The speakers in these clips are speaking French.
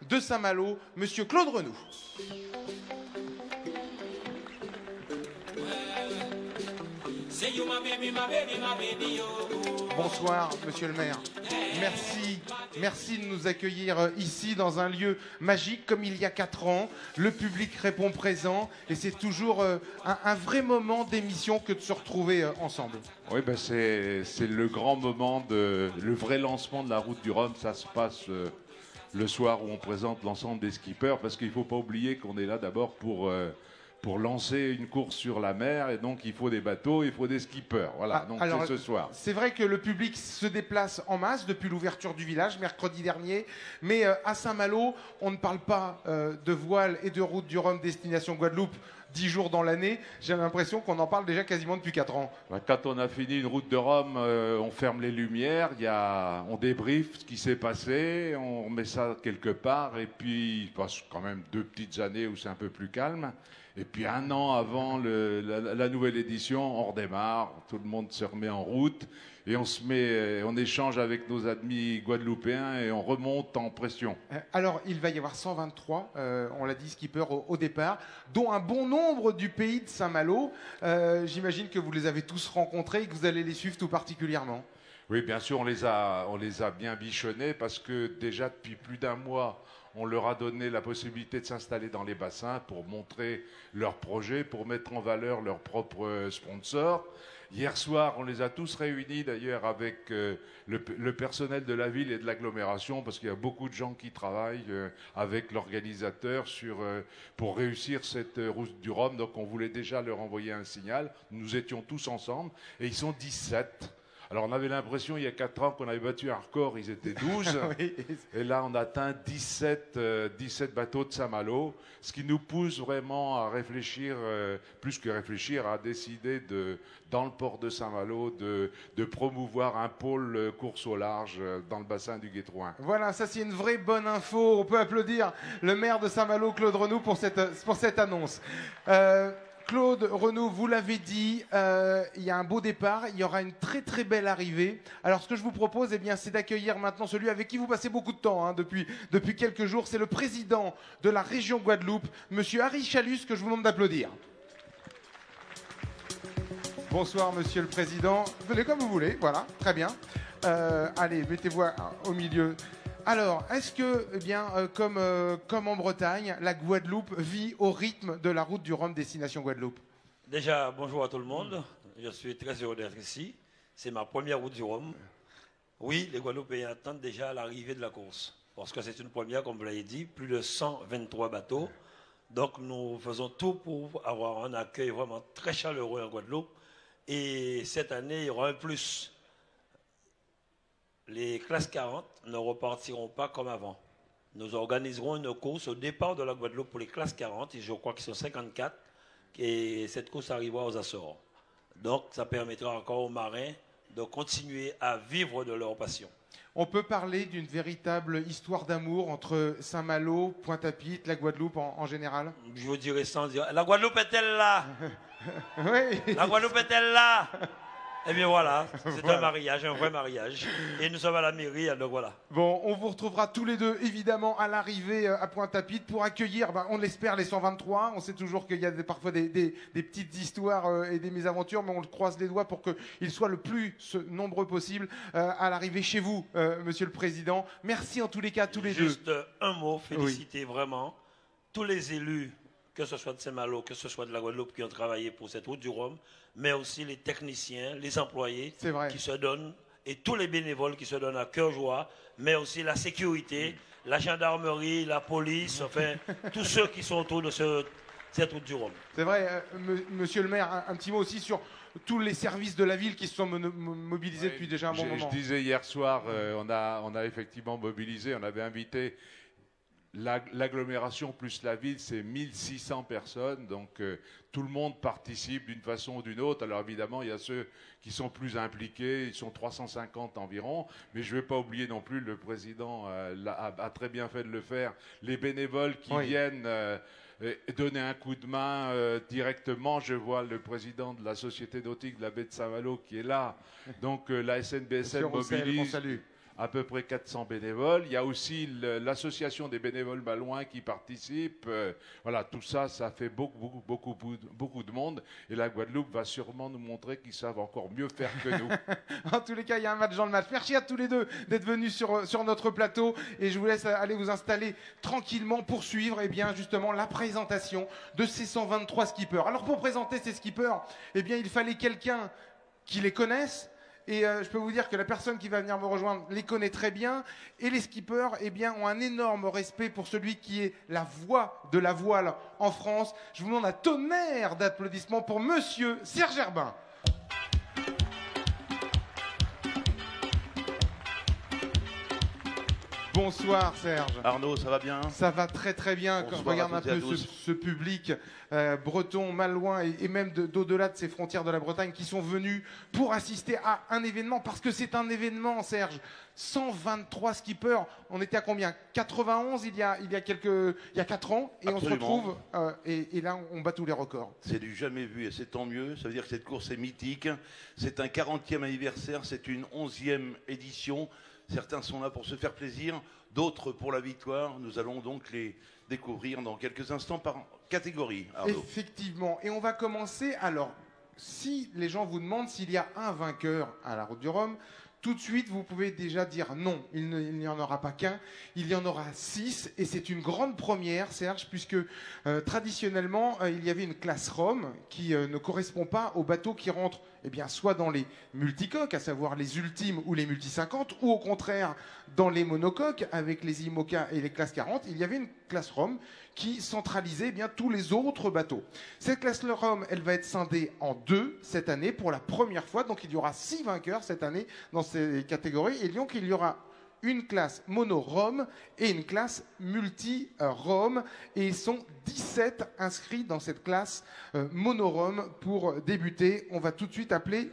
de Saint-Malo, Monsieur Claude Renou. Bonsoir, Monsieur le maire. Merci de nous accueillir ici dans un lieu magique comme il y a 4 ans. Le public répond présent et c'est toujours un vrai moment d'émission que de se retrouver ensemble. Oui, ben c'est le grand moment, le vrai lancement de la route du Rhum. Ça se passe le soir où on présente l'ensemble des skippers, parce qu'il ne faut pas oublier qu'on est là d'abord pour lancer une course sur la mer, et donc il faut des bateaux, il faut des skippers. Voilà, donc c'est ce soir. C'est vrai que le public se déplace en masse depuis l'ouverture du village, mercredi dernier, mais à Saint-Malo, on ne parle pas de voile et de route du Rhum destination Guadeloupe 10 jours dans l'année. J'ai l'impression qu'on en parle déjà quasiment depuis 4 ans. Quand on a fini une route de Rhum, on ferme les lumières, on débriefe ce qui s'est passé, on met ça quelque part, et puis il passe quand même 2 petites années où c'est un peu plus calme. Et puis 1 an avant la nouvelle édition, on redémarre, tout le monde se remet en route et on échange avec nos amis guadeloupéens et on remonte en pression. Alors, il va y avoir 123, on l'a dit, skippers au départ, dont un bon nombre du pays de Saint-Malo. J'imagine que vous les avez tous rencontrés et que vous allez les suivre tout particulièrement. Oui, bien sûr, on les a bien bichonnés parce que déjà depuis plus d'1 mois, on leur a donné la possibilité de s'installer dans les bassins pour montrer leurs projets, pour mettre en valeur leurs propres sponsors. Hier soir, on les a tous réunis d'ailleurs avec le personnel de la ville et de l'agglomération, parce qu'il y a beaucoup de gens qui travaillent avec l'organisateur pour réussir cette route du Rhum. Donc on voulait déjà leur envoyer un signal. Nous étions tous ensemble et ils sont 17. Alors on avait l'impression il y a 4 ans qu'on avait battu un record, ils étaient 12. Oui. Et là on atteint 17 bateaux de Saint-Malo, ce qui nous pousse vraiment à réfléchir, plus que réfléchir, à décider dans le port de Saint-Malo de promouvoir un pôle course au large dans le bassin du Guétrouin. Voilà, ça c'est une vraie bonne info. On peut applaudir le maire de Saint-Malo, Claude Renou, pour cette annonce. Claude Renou, vous l'avez dit, il y a un beau départ, il y aura une très très belle arrivée. Alors ce que je vous propose, eh bien, c'est d'accueillir maintenant celui avec qui vous passez beaucoup de temps depuis quelques jours. C'est le président de la région Guadeloupe, Monsieur Harry Chalus, que je vous demande d'applaudir. Bonsoir Monsieur le Président. Venez comme vous voulez, voilà, très bien. Allez, mettez-vous au milieu. Alors, est-ce que, eh bien, comme en Bretagne, la Guadeloupe vit au rythme de la route du Rhum destination Guadeloupe? Déjà, bonjour à tout le monde. Je suis très heureux d'être ici. C'est ma première route du Rhum. Oui, les Guadeloupéens attendent déjà l'arrivée de la course, parce que c'est une première, comme vous l'avez dit, plus de 123 bateaux. Donc, nous faisons tout pour avoir un accueil vraiment très chaleureux en Guadeloupe. Et cette année, il y aura un plus. Les classes 40 ne repartiront pas comme avant. Nous organiserons une course au départ de la Guadeloupe pour les classes 40, et je crois qu'ils sont 54, et cette course arrivera aux Açores. Donc ça permettra encore aux marins de continuer à vivre de leur passion. On peut parler d'une véritable histoire d'amour entre Saint-Malo, Pointe-à-Pitre, la Guadeloupe en général? Je vous dirais sans dire, la Guadeloupe est-elle là? Oui. La Guadeloupe est-elle là? Eh bien voilà, c'est voilà. Un mariage, un vrai mariage. Et nous sommes à la mairie, donc voilà. Bon, on vous retrouvera tous les deux, évidemment, à l'arrivée à Pointe-à-Pitre pour accueillir, on l'espère, les 123. On sait toujours qu'il y a parfois des petites histoires et des mésaventures, mais on le croise les doigts pour qu'ils soient le plus nombreux possible à l'arrivée chez vous, Monsieur le Président. Merci en tous les cas, tous les deux. Juste un mot, féliciter vraiment tous les élus, que ce soit de Saint-Malo, que ce soit de la Guadeloupe, qui ont travaillé pour cette route du Rhum, mais aussi les techniciens, les employés qui se donnent, et tous les bénévoles qui se donnent à cœur joie, mais aussi la sécurité, la gendarmerie, la police, enfin, tous ceux qui sont autour de cette route du Rhum. C'est vrai, monsieur le maire, un petit mot aussi sur tous les services de la ville qui se sont mobilisés depuis déjà un bon moment. Je disais hier soir, on a effectivement mobilisé, on avait invité l'agglomération plus la ville, c'est 1600 personnes, donc tout le monde participe d'une façon ou d'une autre. Alors évidemment, il y a ceux qui sont plus impliqués, ils sont 350 environ, mais je ne vais pas oublier non plus, le président a très bien fait de le faire, les bénévoles qui viennent donner un coup de main directement. Je vois le président de la Société nautique de la baie de Saint-Malo qui est là, donc la SNBSM mobilise. à peu près 400 bénévoles. Il y a aussi l'association des bénévoles malouins qui participent. Voilà, tout ça, ça fait beaucoup de monde. Et la Guadeloupe va sûrement nous montrer qu'ils savent encore mieux faire que nous. En tous les cas, il y a un match dans le match. Merci à tous les deux d'être venus sur notre plateau. Et je vous laisse aller vous installer tranquillement pour suivre justement la présentation de ces 123 skippers. Alors pour présenter ces skippers, il fallait quelqu'un qui les connaisse. Et je peux vous dire que la personne qui va venir me rejoindre les connaît très bien. Et les skippers ont un énorme respect pour celui qui est la voix de la voile en France. Je vous demande un tonnerre d'applaudissements pour monsieur Serge Herbin. Bonsoir Serge. Arnaud, ça va bien? Ça va très très bien. Bonsoir. Quand je regarde un peu ce public breton, malouin et même d'au-delà de ces frontières de la Bretagne qui sont venus pour assister à un événement, parce que c'est un événement, Serge. 123 skippers. On était à combien? 91 il y a 4 ans. Et absolument. On se retrouve et là on bat tous les records. C'est du jamais vu et c'est tant mieux. Ça veut dire que cette course est mythique. C'est un 40e anniversaire, c'est une 11e édition. Certains sont là pour se faire plaisir, d'autres pour la victoire. Nous allons donc les découvrir dans quelques instants par catégorie, Arnaud. Effectivement. Et on va commencer. Alors, si les gens vous demandent s'il y a un vainqueur à la Route du Rhum, tout de suite, vous pouvez déjà dire non, il n'y en aura pas qu'un, il y en aura 6. Et c'est une grande première, Serge, puisque traditionnellement, il y avait une classe Rhum qui ne correspond pas aux bateaux qui rentrent soit dans les multicoques, à savoir les ultimes ou les multi 50, ou au contraire dans les monocoques avec les IMOCA et les classes 40. Il y avait une classe Rhum qui centralisait tous les autres bateaux. Cette classe Rhum, elle va être scindée en 2 cette année pour la première fois. Donc il y aura 6 vainqueurs cette année dans ces catégories. Et donc il y aura une classe mono-Rhum et une classe multi-Rhum. Et ils sont 17 inscrits dans cette classe mono-Rhum pour débuter. On va tout de suite appeler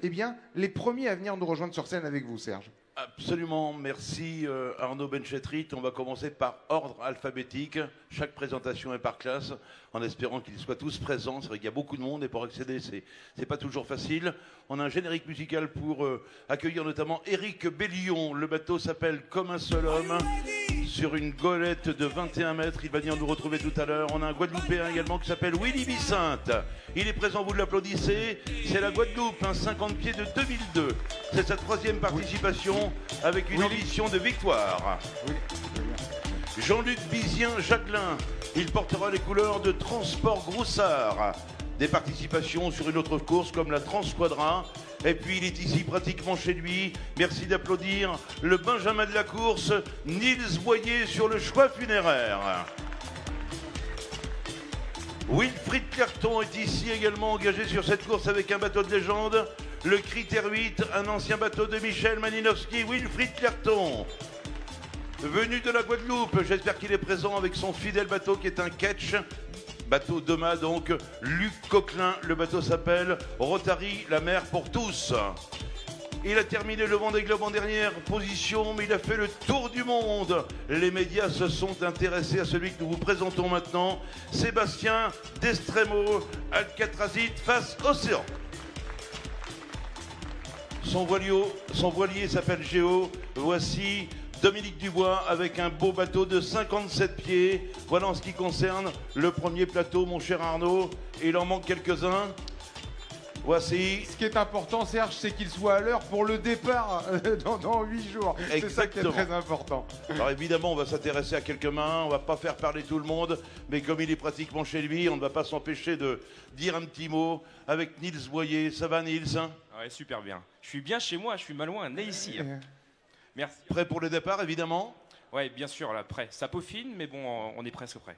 les premiers à venir nous rejoindre sur scène avec vous, Serge. Absolument, merci Arnaud Benchetrit. On va commencer par ordre alphabétique. Chaque présentation est par classe, en espérant qu'ils soient tous présents. C'est vrai qu'il y a beaucoup de monde et pour accéder, c'est pas toujours facile. On a un générique musical pour accueillir notamment Éric Bellion. Le bateau s'appelle Comme un seul homme. Sur une golette de 21 mètres, il va venir nous retrouver tout à l'heure. On a un Guadeloupéen également qui s'appelle Willy Bicinte. Il est présent, vous l'applaudissez. C'est la Guadeloupe, un 50 pieds de 2002. C'est sa 3e participation avec une ambition de victoire. Jean-Luc Bizien-Jacquelin, il portera les couleurs de Transport Groussard. Des participations sur une autre course comme la Transquadra. Et puis il est ici pratiquement chez lui. Merci d'applaudir le Benjamin de la course, Nils Boyer sur le choix funéraire. Wilfried Clerton est ici également engagé sur cette course avec un bateau de légende. Le Critère 8, un ancien bateau de Michel Maninowski, Wilfried Clerton. Venu de la Guadeloupe, j'espère qu'il est présent avec son fidèle bateau qui est un ketch. Bateau de mât donc, Luc Coquelin, le bateau s'appelle Rotary, la mer pour tous. Il a terminé le Vendée Globe en dernière position, mais il a fait le tour du monde. Les médias se sont intéressés à celui que nous vous présentons maintenant, Sébastien Destremo, Alcatrazite face Océan. Son voilier s'appelle Géo. Voici Dominique Dubois avec un beau bateau de 57 pieds. Voilà en ce qui concerne le premier plateau, mon cher Arnaud. Et il en manque quelques-uns. Voici. Ce qui est important, Serge, c'est qu'il soit à l'heure pour le départ dans 8 jours. C'est ça qui est très important. Alors évidemment, on va s'intéresser à quelques mains. On ne va pas faire parler tout le monde. Mais comme il est pratiquement chez lui, on ne va pas s'empêcher de dire un petit mot avec Nils Boyer. Ça va, Nils? Ouais, super bien. Je suis bien chez moi, je suis malouin, né ici. Merci. Prêt pour le départ, évidemment? Oui, bien sûr, là, prêt. Ça peaufine, mais bon, on est presque prêt.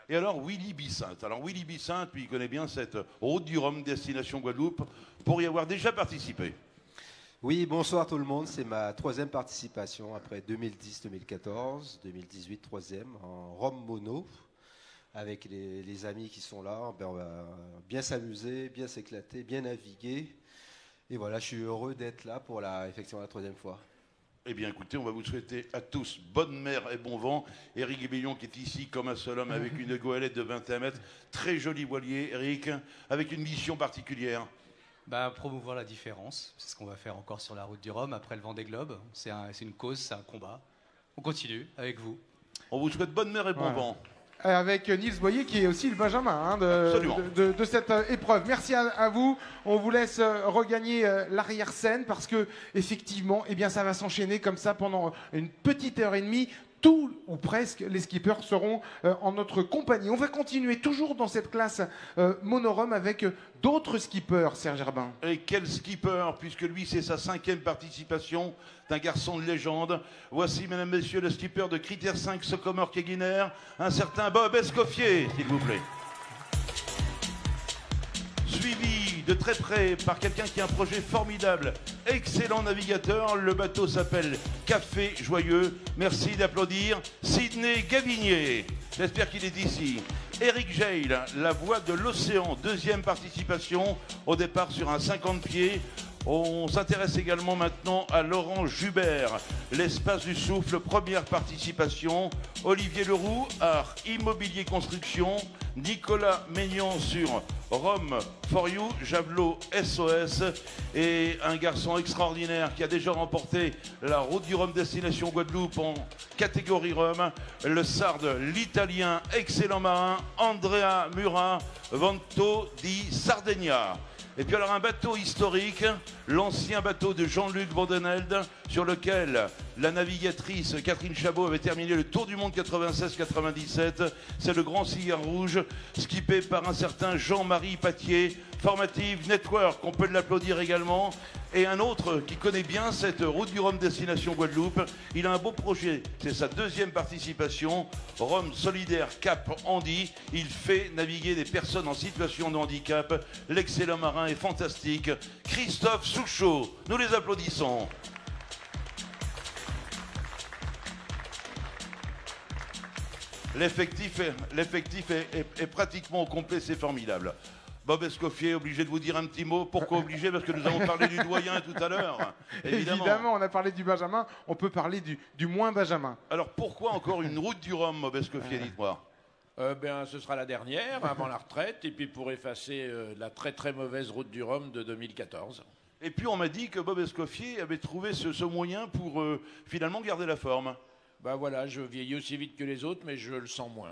Et alors, Willy Bicinte. Alors, Willy Bicinte, lui, il connaît bien cette route du Rhum, destination Guadeloupe, pour y avoir déjà participé. Oui, bonsoir tout le monde. C'est ma 3e participation après 2010, 2014, 2018, 3e en Rhum mono. Avec les amis qui sont là, on va bien s'amuser, bien s'éclater, bien naviguer. Et voilà, je suis heureux d'être là pour effectivement la 3e fois. Eh bien, écoutez, on va vous souhaiter à tous bonne mer et bon vent. Éric Bellon qui est ici comme un seul homme avec une goélette de 21 mètres. Très joli voilier, Éric, avec une mission particulière. Promouvoir la différence, c'est ce qu'on va faire encore sur la route du Rhum après le Vendée Globe. C'est une cause, c'est un combat. On continue avec vous. On vous souhaite bonne mer et bon vent. Avec Nils Boyer qui est aussi le Benjamin de cette épreuve. Merci à vous. On vous laisse regagner l'arrière-scène parce que effectivement, ça va s'enchaîner comme ça pendant une petite heure et demie. Tous ou presque les skippers seront en notre compagnie. On va continuer toujours dans cette classe monorum avec d'autres skippers, Serge Herbin. Et quel skipper, puisque lui c'est sa 5e participation, d'un garçon de légende. Voici, mesdames, messieurs, le skipper de Critère 5 Socomore Keguiner, un certain Bob Escoffier, s'il vous plaît. Suivi de très près par quelqu'un qui a un projet formidable, excellent navigateur, le bateau s'appelle Café Joyeux. Merci d'applaudir Sidney Gavinier. J'espère qu'il est ici. Eric Jail, la voix de l'océan, 2e participation, au départ sur un 50 pieds. On s'intéresse également maintenant à Laurent Jubert, l'espace du souffle, 1re participation. Olivier Leroux, art immobilier construction. Nicolas Maignan sur Rome for You, Javelot SOS. Et un garçon extraordinaire qui a déjà remporté la route du Rhum destination Guadeloupe en catégorie Rhum, le Sarde, l'italien excellent marin Andrea Murat, Vanto di Sardegna. Et puis alors un bateau historique, l'ancien bateau de Jean-Luc Vandenelde, sur lequel la navigatrice Catherine Chabot avait terminé le Tour du Monde 96-97. C'est le Grand Cigare Rouge, skippé par un certain Jean-Marie Patier. Formative Network, on peut l'applaudir également. Et un autre qui connaît bien cette route du Rhum destination Guadeloupe. Il a un beau projet, c'est sa 2e participation. Rhum solidaire Cap Andy. Il fait naviguer des personnes en situation de handicap. L'excellent marin est fantastique. Christophe Souchot, nous les applaudissons. L'effectif est pratiquement au complet, c'est formidable. Bob Escoffier, obligé de vous dire un petit mot. Pourquoi obligé? Parce que nous avons parlé du doyen tout à l'heure. Évidemment, on a parlé du Benjamin, on peut parler du moins Benjamin. Alors pourquoi encore une route du Rhum, Bob Escoffier, dites-moi? Ce sera la dernière, avant la retraite, et puis pour effacer la très très mauvaise route du Rhum de 2014. Et puis on m'a dit que Bob Escoffier avait trouvé ce moyen pour finalement garder la forme. Voilà, je vieillis aussi vite que les autres, mais je le sens moins.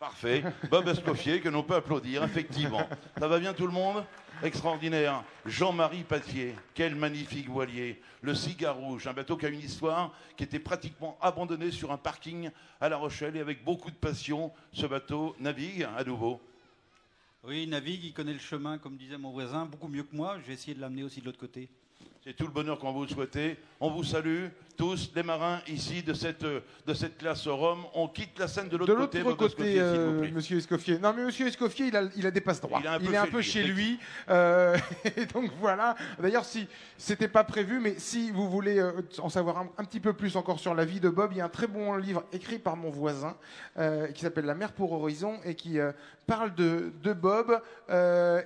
Parfait. Bob Escoffier, que l'on peut applaudir, effectivement. Ça va bien tout le monde? Extraordinaire. Jean-Marie Patier, quel magnifique voilier. Le Cigare Rouge, un bateau qui a une histoire, qui était pratiquement abandonné sur un parking à La Rochelle. Et avec beaucoup de passion, ce bateau navigue à nouveau. Oui, il navigue, il connaît le chemin, comme disait mon voisin, beaucoup mieux que moi. Je vais essayer de l'amener aussi de l'autre côté. C'est tout le bonheur qu'on vous souhaite. On vous salue tous les marins ici de cette classe Rhum. On quitte la scène de l'autre côté. Monsieur Escoffier. Non, mais Monsieur Escoffier, il a des passe droits. Il est un peu chez lui. Et donc voilà. D'ailleurs, si c'était pas prévu, mais si vous voulez en savoir un petit peu plus encore sur la vie de Bob, il y a un très bon livre écrit par mon voisin qui s'appelle La mer pour horizon et qui parle de Bob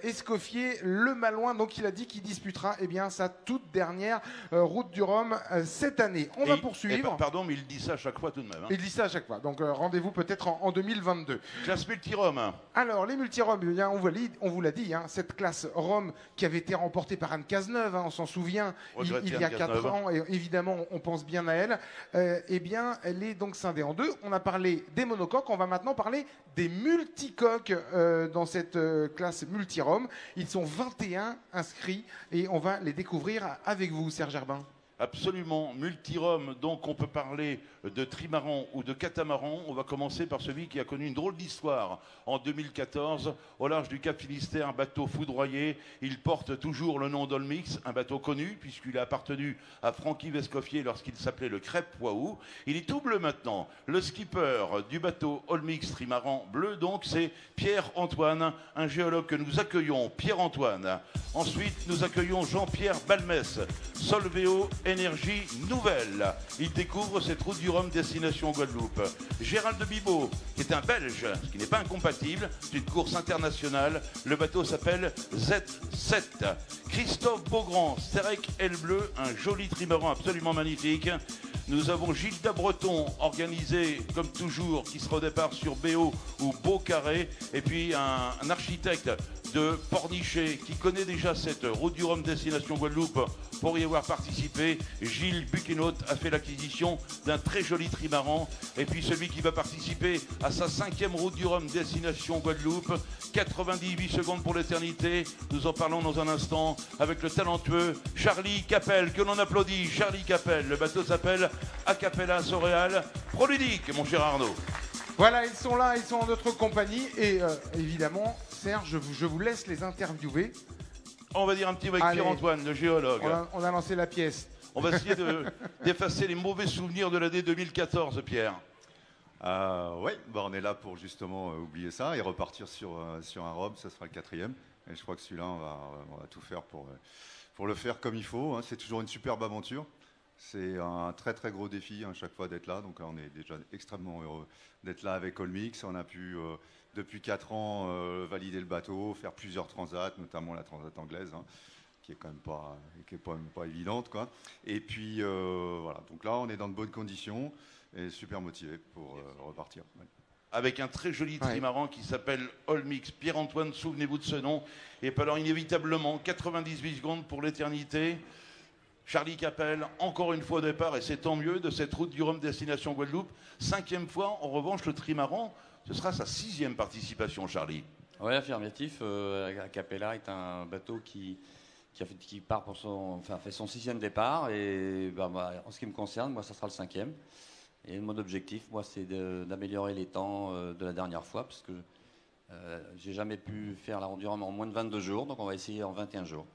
Escoffier, le Malouin. Donc il a dit qu'il disputera sa toute dernière route du Rhum cette année. On va poursuivre. Pardon, mais il dit ça à chaque fois tout de même. Il dit ça à chaque fois. Donc rendez-vous peut-être en 2022. Classe multi-Rhum. Alors les multi-Rhum, on vous l'a dit, cette classe Rhum qui avait été remportée par Anne Cazeneuve, on s'en souvient, il y a 4 ans, et évidemment on pense bien à elle. Elle est donc scindée en 2. On a parlé des monocoques, on va maintenant parler des multicoques dans cette classe multi-Rhum. Ils sont 21 inscrits et on va les découvrir avec vous, Serge Herbin. Absolument, multi-Rhum, donc on peut parler de trimaran ou de catamaran. On va commencer par celui qui a connu une drôle d'histoire en 2014 au large du Cap Finistère, un bateau foudroyé. Il porte toujours le nom d'Olmix, un bateau connu puisqu'il a appartenu à Francky Vescoffier lorsqu'il s'appelait le Crêpe Waouh. Il est tout bleu maintenant. Le skipper du bateau Olmix trimaran bleu, donc c'est Pierre-Antoine, un géologue que nous accueillons. Pierre-Antoine. Ensuite, nous accueillons Jean-Pierre Balmès, Solvéo Énergie Nouvelle. Il découvre cette route du Rhum destination Guadeloupe. Gérald de Bibot, qui est un Belge, ce qui n'est pas incompatible, c'est une course internationale. Le bateau s'appelle Z7. Christophe Beaugrand, Sterek Aile Bleu, un joli trimaran absolument magnifique. Nous avons Gilda Breton, organisé comme toujours, qui sera au départ sur BO ou Beau Carré. Et puis un architecte de Pornichet, qui connaît déjà cette route du Rhum destination Guadeloupe pour y avoir participé. Gilles Buquenot a fait l'acquisition d'un très joli trimaran. Et puis celui qui va participer à sa 5e route du Rhum destination Guadeloupe, 98 secondes pour l'éternité. Nous en parlons dans un instant avec le talentueux Charlie Capel, que l'on applaudit. Charlie Capel, le bateau s'appelle Acapella Soréal. Proludique, mon cher Arnaud. Voilà, ils sont là, ils sont en notre compagnie. Et évidemment, Serge, je vous laisse les interviewer. On va dire un petit mot avec Pierre-Antoine, le géologue. On a lancé la pièce. On va essayer d'effacer les mauvais souvenirs de l'année 2014, Pierre. Oui, on est là pour justement oublier ça et repartir sur un Rhum, ça sera le 4e. Et je crois que celui-là, on va tout faire pour le faire comme il faut. Hein. C'est toujours une superbe aventure. C'est un très très gros défi à chaque fois d'être là. Donc on est déjà extrêmement heureux d'être là avec Olmix. On a pu, depuis 4 ans, valider le bateau, faire plusieurs transats, notamment la transat anglaise, hein, qui est quand même pas évidente, quoi. Et puis voilà, donc là on est dans de bonnes conditions et super motivé pour repartir. Ouais. Avec un très joli trimaran qui s'appelle Olmix. Pierre-Antoine, souvenez-vous de ce nom. Et puis alors inévitablement, 98 secondes pour l'éternité. Charlie Capel, encore une fois au départ, et c'est tant mieux, de cette route du Rhum destination Guadeloupe. 5e fois, en revanche, le trimaran, ce sera sa 6e participation, Charlie. Oui, affirmatif. Acapella est un bateau qui part pour fait son 6e départ. Et en ce qui me concerne, moi, ça sera le 5e. Et mon objectif, moi, c'est d'améliorer les temps de la dernière fois, parce que j'ai jamais pu faire la route du Rhum en moins de 22 jours, donc on va essayer en 21 jours.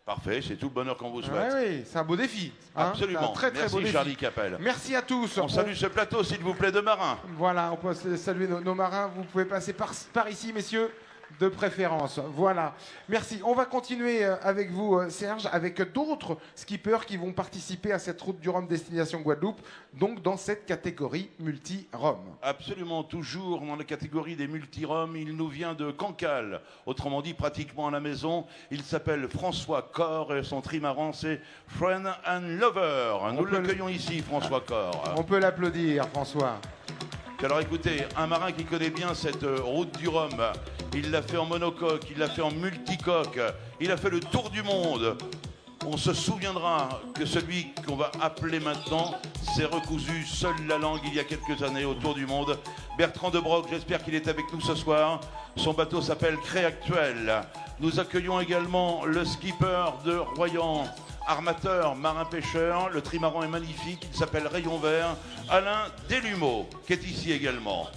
Parfait, c'est tout le bonheur qu'on vous souhaite. Oui, c'est un beau défi. Hein. Absolument. Un très très Merci, beau défi. Charlie Capel. Merci à tous. On salue ce plateau, s'il vous plaît, de marins. Voilà, on peut saluer nos marins. Vous pouvez passer par ici, messieurs, de préférence. Voilà. Merci. On va continuer avec vous, Serge, avec d'autres skippers qui vont participer à cette route du Rhum destination Guadeloupe, donc dans cette catégorie multi-Rhum. Absolument, toujours dans la catégorie des multi-Rhum. Il nous vient de Cancale, autrement dit pratiquement à la maison. Il s'appelle François Corr et son trimaran c'est Friend and Lover. Nous l'accueillons ici, François Corr. On peut l'applaudir, François. Alors écoutez, un marin qui connaît bien cette route du Rhum, il l'a fait en monocoque, il l'a fait en multicoque, il a fait le tour du monde. On se souviendra que celui qu'on va appeler maintenant s'est recousu seule la langue il y a quelques années au tour du monde. Bertrand de Broc, j'espère qu'il est avec nous ce soir. Son bateau s'appelle Créactuel. Nous accueillons également le skipper de Royan, armateur, marin-pêcheur. Le trimaran est magnifique, il s'appelle Rayon Vert. Alain Delumeau, qui est ici également.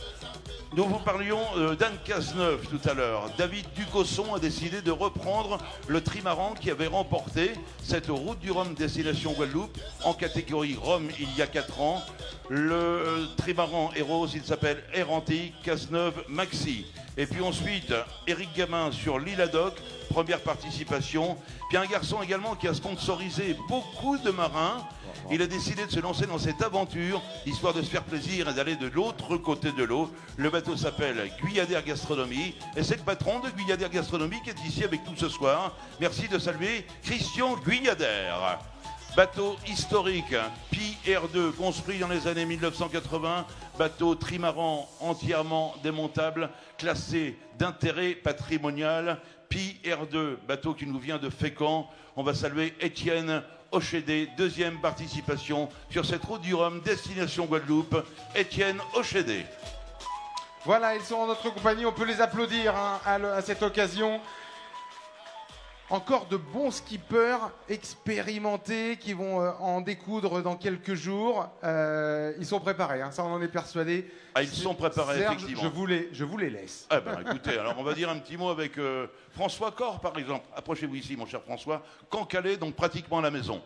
Nous vous parlions d'Anne Cazeneuve tout à l'heure. David Ducosson a décidé de reprendre le trimaran qui avait remporté cette route du Rhum destination Guadeloupe en catégorie Rhum il y a 4 ans. Le trimaran est rose, il s'appelle Erranti Cazeneuve Maxi. Et puis ensuite, Éric Gamin sur l'île Haddock, première participation. Puis un garçon également qui a sponsorisé beaucoup de marins. Il a décidé de se lancer dans cette aventure, histoire de se faire plaisir et d'aller de l'autre côté de l'eau. Le bateau s'appelle Guyadère Gastronomie et c'est le patron de Guyadère Gastronomie qui est ici avec nous ce soir. Merci de saluer Christian Guyadère. Bateau historique, Pi R2, construit dans les années 1980. Bateau trimaran entièrement démontable, classé d'intérêt patrimonial. Pi R2, bateau qui nous vient de Fécamp. On va saluer Étienne Ochédé, 2e participation sur cette route du Rhum, destination Guadeloupe. Étienne Ochédé. Voilà, ils sont en notre compagnie, on peut les applaudir hein, à cette occasion. Encore de bons skippers expérimentés qui vont en découdre dans quelques jours. Ils sont préparés, hein, ça on en est persuadé. Ah, ils sont préparés, Serge, effectivement. Je vous les laisse. Ah ben, écoutez, alors on va dire un petit mot avec François Corr, par exemple. Approchez-vous ici, mon cher François. Cancalais, donc pratiquement à la maison.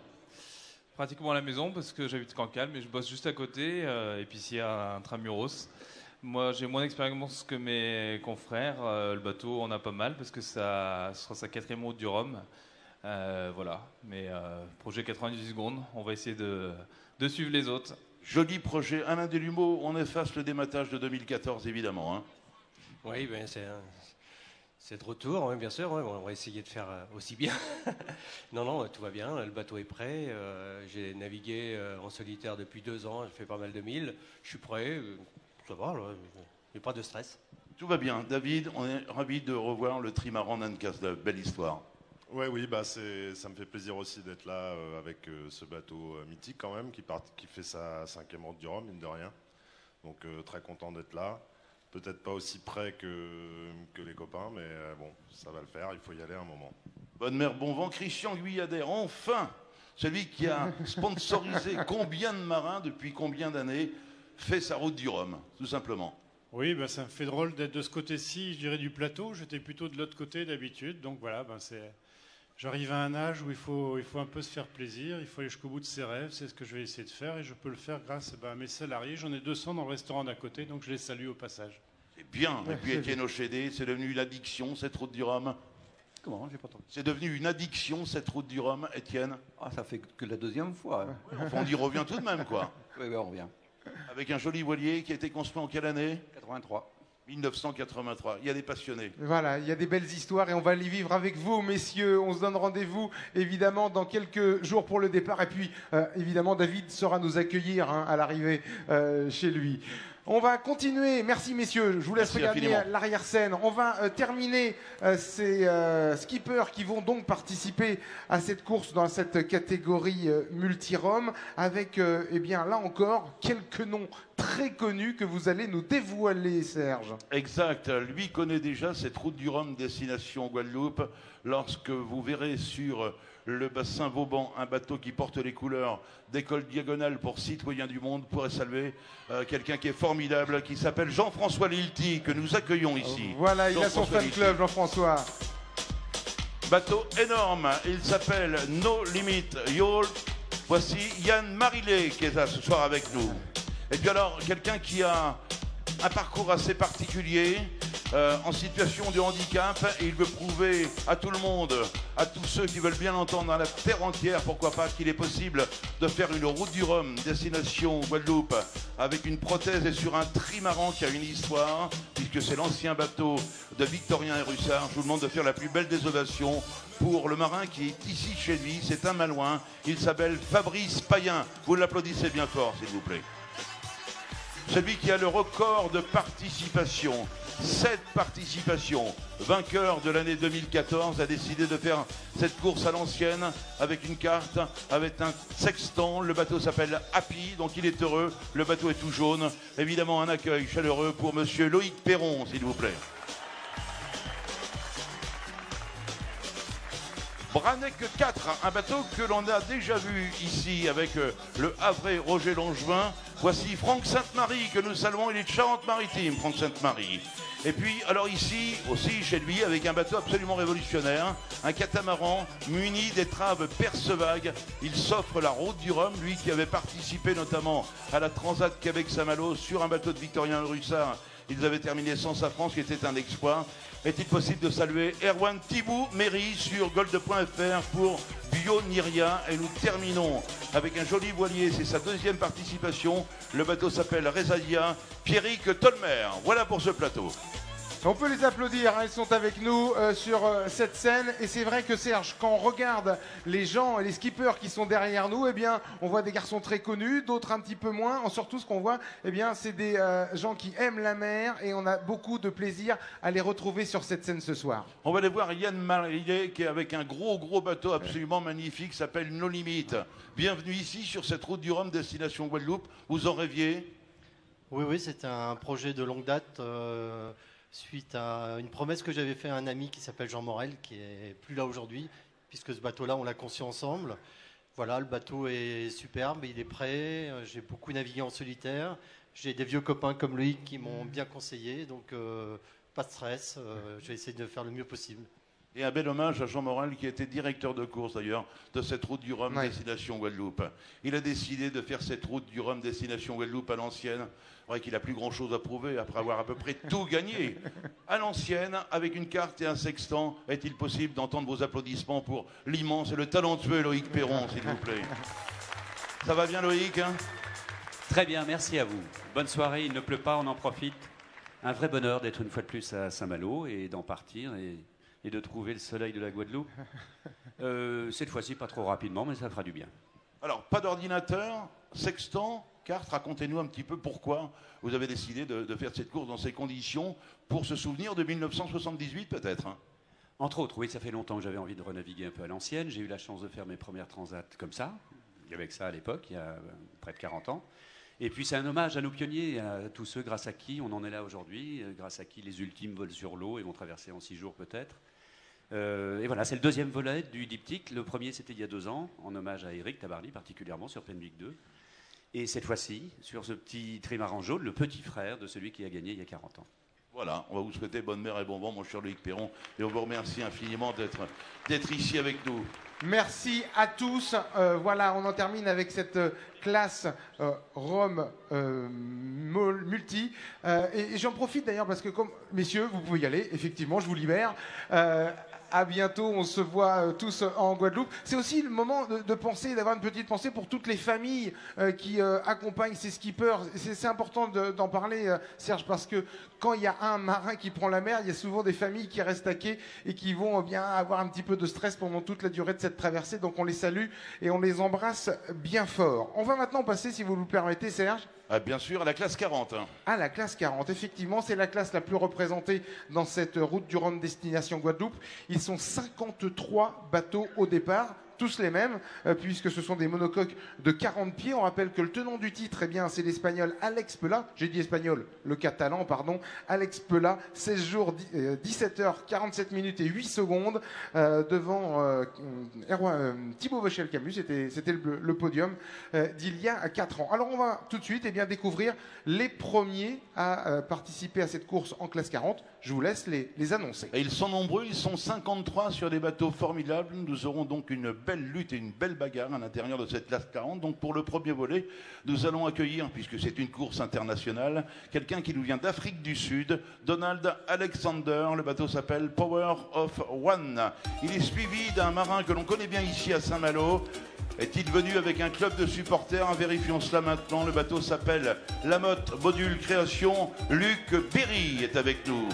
Pratiquement à la maison, parce que j'habite Cancale, mais je bosse juste à côté, et puis ici à Intramuros. Moi, j'ai moins d'expérience que mes confrères. Le bateau, on a pas mal, parce que ça sera sa 4e route du Rhum. Voilà, mais projet 98 secondes, on va essayer de suivre les autres. Joli projet. Alain Delumeau, on efface le dématage de 2014, évidemment. Hein. Oui, ben c'est de retour, oui, bien sûr. Ouais, on va essayer de faire aussi bien. Non, tout va bien. Le bateau est prêt. J'ai navigué en solitaire depuis 2 ans. J'ai fait pas mal de milles. Je suis prêt. Ça va, il n'y a pas de stress. Tout va bien. David, on est ravis de revoir le trimaran d'Anne-Casteuf. Belle histoire. Ouais, oui, bah ça me fait plaisir aussi d'être là avec ce bateau mythique quand même, qui fait sa 5e route du Rhum, mine de rien. Donc très content d'être là. Peut-être pas aussi près que les copains, mais bon, ça va le faire, il faut y aller un moment. Bonne mère, bon vent. Christian Guyader, enfin, celui qui a sponsorisé combien de marins depuis combien d'années, fait sa route du Rhum, tout simplement. Oui, bah, ça me fait drôle d'être de ce côté-ci, je dirais, du plateau. J'étais plutôt de l'autre côté d'habitude. Donc voilà, ben, j'arrive à un âge où il faut un peu se faire plaisir, il faut aller jusqu'au bout de ses rêves. C'est ce que je vais essayer de faire et je peux le faire grâce à mes salariés. J'en ai 200 dans le restaurant d'à côté, donc je les salue au passage. C'est bien. Et puis Étienne Ochédé, c'est devenu une addiction, cette route du Rhum. Comment? J'ai pas entendu. C'est devenu une addiction, cette route du Rhum, Étienne. Ah, ça fait que la 2e fois. Hein. Ouais, enfin, on y revient tout de même, quoi. Oui, on revient. Avec un joli voilier qui a été construit en quelle année? 83. 1983. Il y a des passionnés. Voilà, il y a des belles histoires et on va les vivre avec vous, messieurs. On se donne rendez-vous, évidemment, dans quelques jours pour le départ. Et puis, évidemment, David saura nous accueillir à l'arrivée chez lui. On va continuer. Merci, messieurs. Je vous laisse regarder l'arrière-scène. On va terminer ces skippers qui vont donc participer à cette course dans cette catégorie multi-Rhum avec, eh bien, là encore, quelques noms très connus que vous allez nous dévoiler, Serge. Exact. Lui connaît déjà cette route du Rhum destination Guadeloupe. Lorsque vous verrez sur le bassin Vauban un bateau qui porte les couleurs d'école diagonale pour citoyens du monde, pourrait saluer quelqu'un qui est formidable, qui s'appelle Jean-François Lilti, que nous accueillons ici. Voilà, il a son fan club, Jean-François. Bateau énorme, il s'appelle No Limit Yacht. Voici Yann Marillet qui est là ce soir avec nous. Et puis alors, quelqu'un qui a un parcours assez particulier, en situation de handicap, et il veut prouver à tout le monde, à tous ceux qui veulent bien l'entendre dans la terre entière, pourquoi pas, qu'il est possible de faire une route du Rhum destination Guadeloupe avec une prothèse et sur un trimaran qui a une histoire, puisque c'est l'ancien bateau de Victorien et Russard. Je vous demande de faire la plus belle des ovations pour le marin qui est ici chez lui, c'est un Malouin, il s'appelle Fabrice Payen. Vous l'applaudissez bien fort, s'il vous plaît. Celui qui a le record de participation, 7 participations, vainqueur de l'année 2014, a décidé de faire cette course à l'ancienne avec une carte, avec un sextant. Le bateau s'appelle Happy, donc il est heureux. Le bateau est tout jaune. Évidemment, un accueil chaleureux pour monsieur Loïc Perron, s'il vous plaît. Branec 4, un bateau que l'on a déjà vu ici avec le Havrais Roger Langevin. Voici Franck Sainte-Marie que nous saluons, il est de Charente-Maritime, Franck Sainte-Marie. Et puis, alors ici, aussi chez lui, avec un bateau absolument révolutionnaire, un catamaran muni d'étraves Percevague. Il s'offre la route du Rhum, lui qui avait participé notamment à la Transat Québec-Saint-Malo sur un bateau de Victorien Russard. Ils avaient terminé sans safran, ce qui était un exploit. Est-il possible de saluer Erwan Thibou-Méry sur gold.fr pour Bio-Niria. Et nous terminons avec un joli voilier, c'est sa 2e participation. Le bateau s'appelle Rezadia, Pierrick Tolmer. Voilà pour ce plateau. On peut les applaudir, hein, ils sont avec nous sur cette scène. Et c'est vrai que Serge, quand on regarde les gens et les skippers qui sont derrière nous, eh bien, on voit des garçons très connus, d'autres un petit peu moins. Surtout, ce qu'on voit, eh bien, c'est des gens qui aiment la mer et on a beaucoup de plaisir à les retrouver sur cette scène ce soir. On va aller voir Yann Marillet qui est avec un gros bateau absolument magnifique, s'appelle No Limit. Bienvenue ici sur cette route du Rhum destination Guadeloupe. Vous en rêviez? Oui, c'est un projet de longue date. Suite à une promesse que j'avais fait à un ami qui s'appelle Jean Morel, qui est plus là aujourd'hui, puisque ce bateau-là, on l'a conçu ensemble. Voilà, le bateau est superbe, il est prêt. J'ai beaucoup navigué en solitaire. J'ai des vieux copains comme Loïc qui m'ont bien conseillé, donc pas de stress. Je vais essayer de faire le mieux possible. Et un bel hommage à Jean Morel, qui était directeur de course d'ailleurs de cette route du Rhum destination Guadeloupe. Il a décidé de faire cette route du Rhum destination Guadeloupe à l'ancienne. C'est vrai qu'il n'a plus grand chose à prouver après avoir à peu près tout gagné. À l'ancienne, avec une carte et un sextant, est-il possible d'entendre vos applaudissements pour l'immense et le talentueux Loïc Perron, s'il vous plaît? Ça va bien, Loïc, hein? Très bien, merci à vous. Bonne soirée, il ne pleut pas, on en profite. Un vrai bonheur d'être une fois de plus à Saint-Malo et d'en partir et de trouver le soleil de la Guadeloupe. Cette fois-ci, pas trop rapidement, mais ça fera du bien. Alors, pas d'ordinateur, sextant, cartes, racontez-nous un petit peu pourquoi vous avez décidé de faire cette course dans ces conditions pour se souvenir de 1978 peut-être, hein. Entre autres, oui, ça fait longtemps que j'avais envie de renaviguer un peu à l'ancienne. J'ai eu la chance de faire mes premières transats comme ça. Il y avait que ça à l'époque, il y a près de 40 ans. Et puis c'est un hommage à nos pionniers, à tous ceux grâce à qui on en est là aujourd'hui, grâce à qui les ultimes volent sur l'eau et vont traverser en 6 jours peut-être. Et voilà, c'est le deuxième volet du diptyque. Le premier, c'était il y a 2 ans, en hommage à Eric Tabarly, particulièrement sur Fenwick 2. Et cette fois-ci, sur ce petit trimaran jaune, le petit frère de celui qui a gagné il y a 40 ans. Voilà, on va vous souhaiter bonne mère et bon vent, mon cher Loïc Perron, et on vous remercie infiniment d'être ici avec nous. Merci à tous. Voilà, on en termine avec cette classe Rome multi. Et j'en profite d'ailleurs parce que, comme messieurs, vous pouvez y aller, effectivement, je vous libère. À bientôt, on se voit tous en Guadeloupe. C'est aussi le moment de penser, d'avoir une petite pensée pour toutes les familles qui accompagnent ces skippers. C'est important d'en parler, Serge, parce que quand il y a un marin qui prend la mer, il y a souvent des familles qui restent à quai et qui vont bien avoir un petit peu de stress pendant toute la durée de cette traversée. Donc on les salue et on les embrasse bien fort. On va maintenant passer, si vous nous permettez, Serge. Ah, bien sûr, à la classe 40. Ah, la classe 40, effectivement, c'est la classe la plus représentée dans cette route du Rhum destination Guadeloupe. Ils sont 53 bateaux au départ, tous les mêmes, puisque ce sont des monocoques de 40 pieds. On rappelle que le tenant du titre, eh bien, c'est l'Espagnol Alex Pela. J'ai dit espagnol, le catalan, pardon. Alex Pela, 16 jours, 17 heures, 47 minutes et 8 secondes, devant Thibaut Vauchel-Camus. C'était le podium d'il y a 4 ans. Alors, on va tout de suite découvrir les premiers à participer à cette course en classe 40. Je vous laisse les annoncer. Et ils sont nombreux, ils sont 53 sur des bateaux formidables. Nous aurons donc une belle lutte et une belle bagarre à l'intérieur de cette classe 40. Donc pour le premier volet, nous allons accueillir, puisque c'est une course internationale, quelqu'un qui nous vient d'Afrique du Sud, Donald Alexander. Le bateau s'appelle Power of One. Il est suivi d'un marin que l'on connaît bien ici à Saint-Malo. Est-il venu avec un club de supporters? Vérifions cela maintenant. Le bateau s'appelle Lamotte Module Création. Luc Berry est avec nous.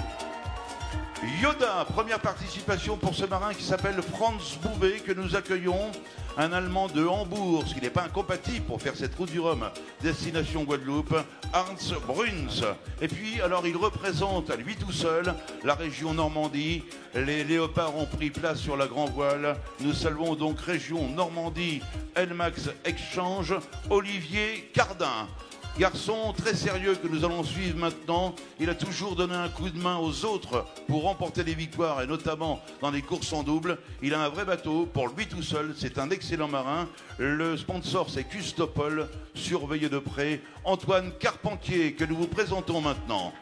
Yoda, première participation pour ce marin qui s'appelle Franz Bouvet, que nous accueillons. Un Allemand de Hambourg, ce qui n'est pas incompatible pour faire cette route du Rhum, destination Guadeloupe, Hans Bruns. Et puis, alors, il représente à lui tout seul la région Normandie. Les léopards ont pris place sur la grand voile. Nous saluons donc région Normandie, Elmax Exchange, Olivier Cardin. Garçon très sérieux que nous allons suivre maintenant. Il a toujours donné un coup de main aux autres pour remporter des victoires et notamment dans les courses en double. Il a un vrai bateau pour lui tout seul. C'est un excellent marin. Le sponsor, c'est Custopol, surveillé de près. Antoine Carpentier, que nous vous présentons maintenant.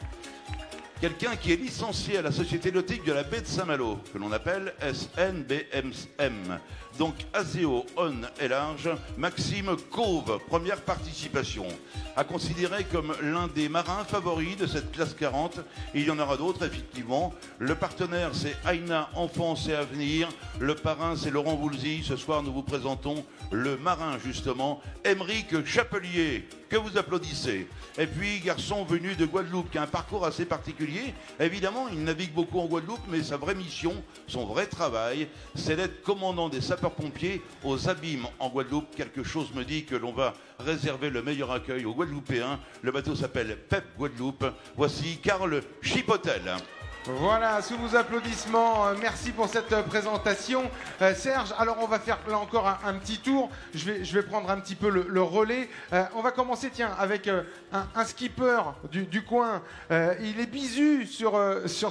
Quelqu'un qui est licencié à la Société nautique de la baie de Saint-Malo, que l'on appelle SNBMM. Donc Azeo On est large, Maxime Cove, première participation. À considérer comme l'un des marins favoris de cette classe 40. Il y en aura d'autres, effectivement. Le partenaire, c'est Aina Enfance et Avenir. Le parrain, c'est Laurent Voulzy. Ce soir, nous vous présentons le marin, justement, Émeric Chapelier, que vous applaudissez. Et puis, garçon venu de Guadeloupe, qui a un parcours assez particulier. Évidemment, il navigue beaucoup en Guadeloupe, mais sa vraie mission, son vrai travail, c'est d'être commandant des sapeurs-pompiers aux abîmes en Guadeloupe. Quelque chose me dit que l'on va réserver le meilleur accueil aux Guadeloupéens. Le bateau s'appelle PEP Guadeloupe. Voici Karl Chipotel. Voilà, sous vos applaudissements, merci pour cette présentation. Serge, alors on va faire là encore un petit tour. Je vais prendre un petit peu le relais. On va commencer, tiens, avec un skipper du coin. Il est bisu sur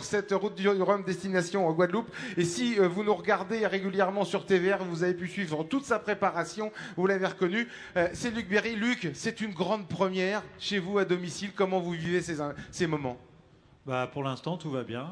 cette route du Rhum destination en Guadeloupe. Et si vous nous regardez régulièrement sur TVR, vous avez pu suivre toute sa préparation, vous l'avez reconnu. C'est Luc Berry. Luc, c'est une grande première chez vous à domicile. Comment vous vivez ces moments ? Bah, pour l'instant, tout va bien.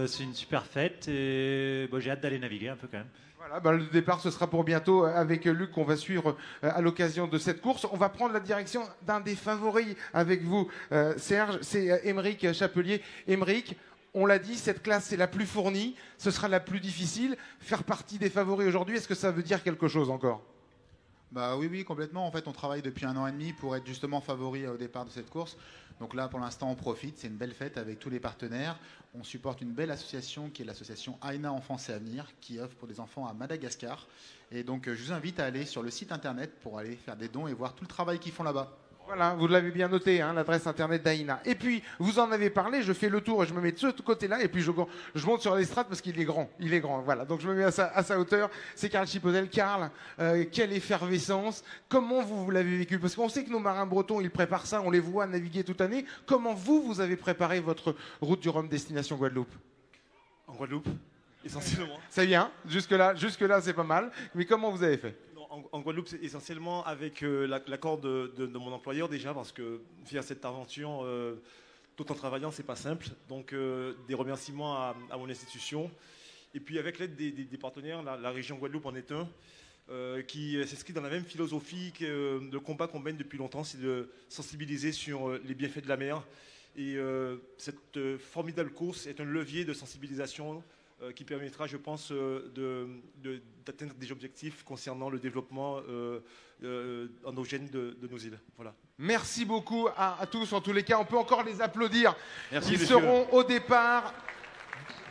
C'est une super fête et j'ai hâte d'aller naviguer un peu quand même. Voilà, le départ, ce sera pour bientôt avec Luc qu'on va suivre à l'occasion de cette course. On va prendre la direction d'un des favoris avec vous, Serge. C'est Émeric Chapelier. Émeric, on l'a dit, cette classe, c'est la plus fournie. Ce sera la plus difficile. Faire partie des favoris aujourd'hui, est-ce que ça veut dire quelque chose encore ? Bah oui, complètement. En fait, on travaille depuis 1 an et demi pour être justement favori au départ de cette course. Donc là, pour l'instant, on profite. C'est une belle fête avec tous les partenaires. On supporte une belle association qui est l'association AENA Enfance et Avenir, qui œuvre pour des enfants à Madagascar. Et donc, je vous invite à aller sur le site internet pour aller faire des dons et voir tout le travail qu'ils font là-bas. Voilà, vous l'avez bien noté, hein, l'adresse internet d'AENA. Et puis, vous en avez parlé, je fais le tour et je me mets de ce côté-là, et puis je monte sur l'estrade parce qu'il est grand. Il est grand, voilà. Donc je me mets à sa hauteur. C'est Karl Chipozel. Karl, quelle effervescence. Comment vous l'avez vécu? Parce qu'on sait que nos marins bretons, ils préparent ça, on les voit naviguer toute l'année. Comment vous avez préparé votre route du Rhum destination Guadeloupe? En Guadeloupe, essentiellement. Ça vient, jusque-là, c'est pas mal. Mais comment vous avez fait? En Guadeloupe, c'est essentiellement avec l'accord de mon employeur déjà, parce que via cette aventure, tout en travaillant, c'est pas simple. Donc des remerciements à mon institution. Et puis avec l'aide des partenaires, la région Guadeloupe en est un, qui s'inscrit dans la même philosophie que le combat qu'on mène depuis longtemps, c'est de sensibiliser sur les bienfaits de la mer. Et cette formidable course est un levier de sensibilisation qui permettra, je pense, d'atteindre des objectifs concernant le développement endogène de nos îles. Voilà. Merci beaucoup à tous. En tous les cas, on peut encore les applaudir. Merci, Ils messieurs. seront au départ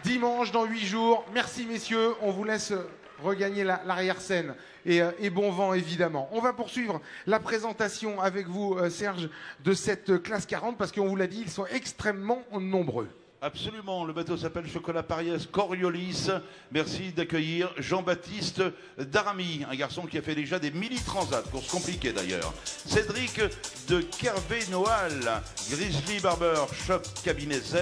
dimanche dans 8 jours. Merci, messieurs. On vous laisse regagner l'arrière-scène. Et bon vent, évidemment. On va poursuivre la présentation avec vous, Serge, de cette classe 40, parce qu'on vous l'a dit, ils sont extrêmement nombreux. Absolument, le bateau s'appelle Chocolat Pariès Coriolis. Merci d'accueillir Jean-Baptiste Daramy, un garçon qui a fait déjà des mini-transats, course compliquée d'ailleurs. Cédric de Kervé-Noal, Grizzly Barber Shop Cabinet Z.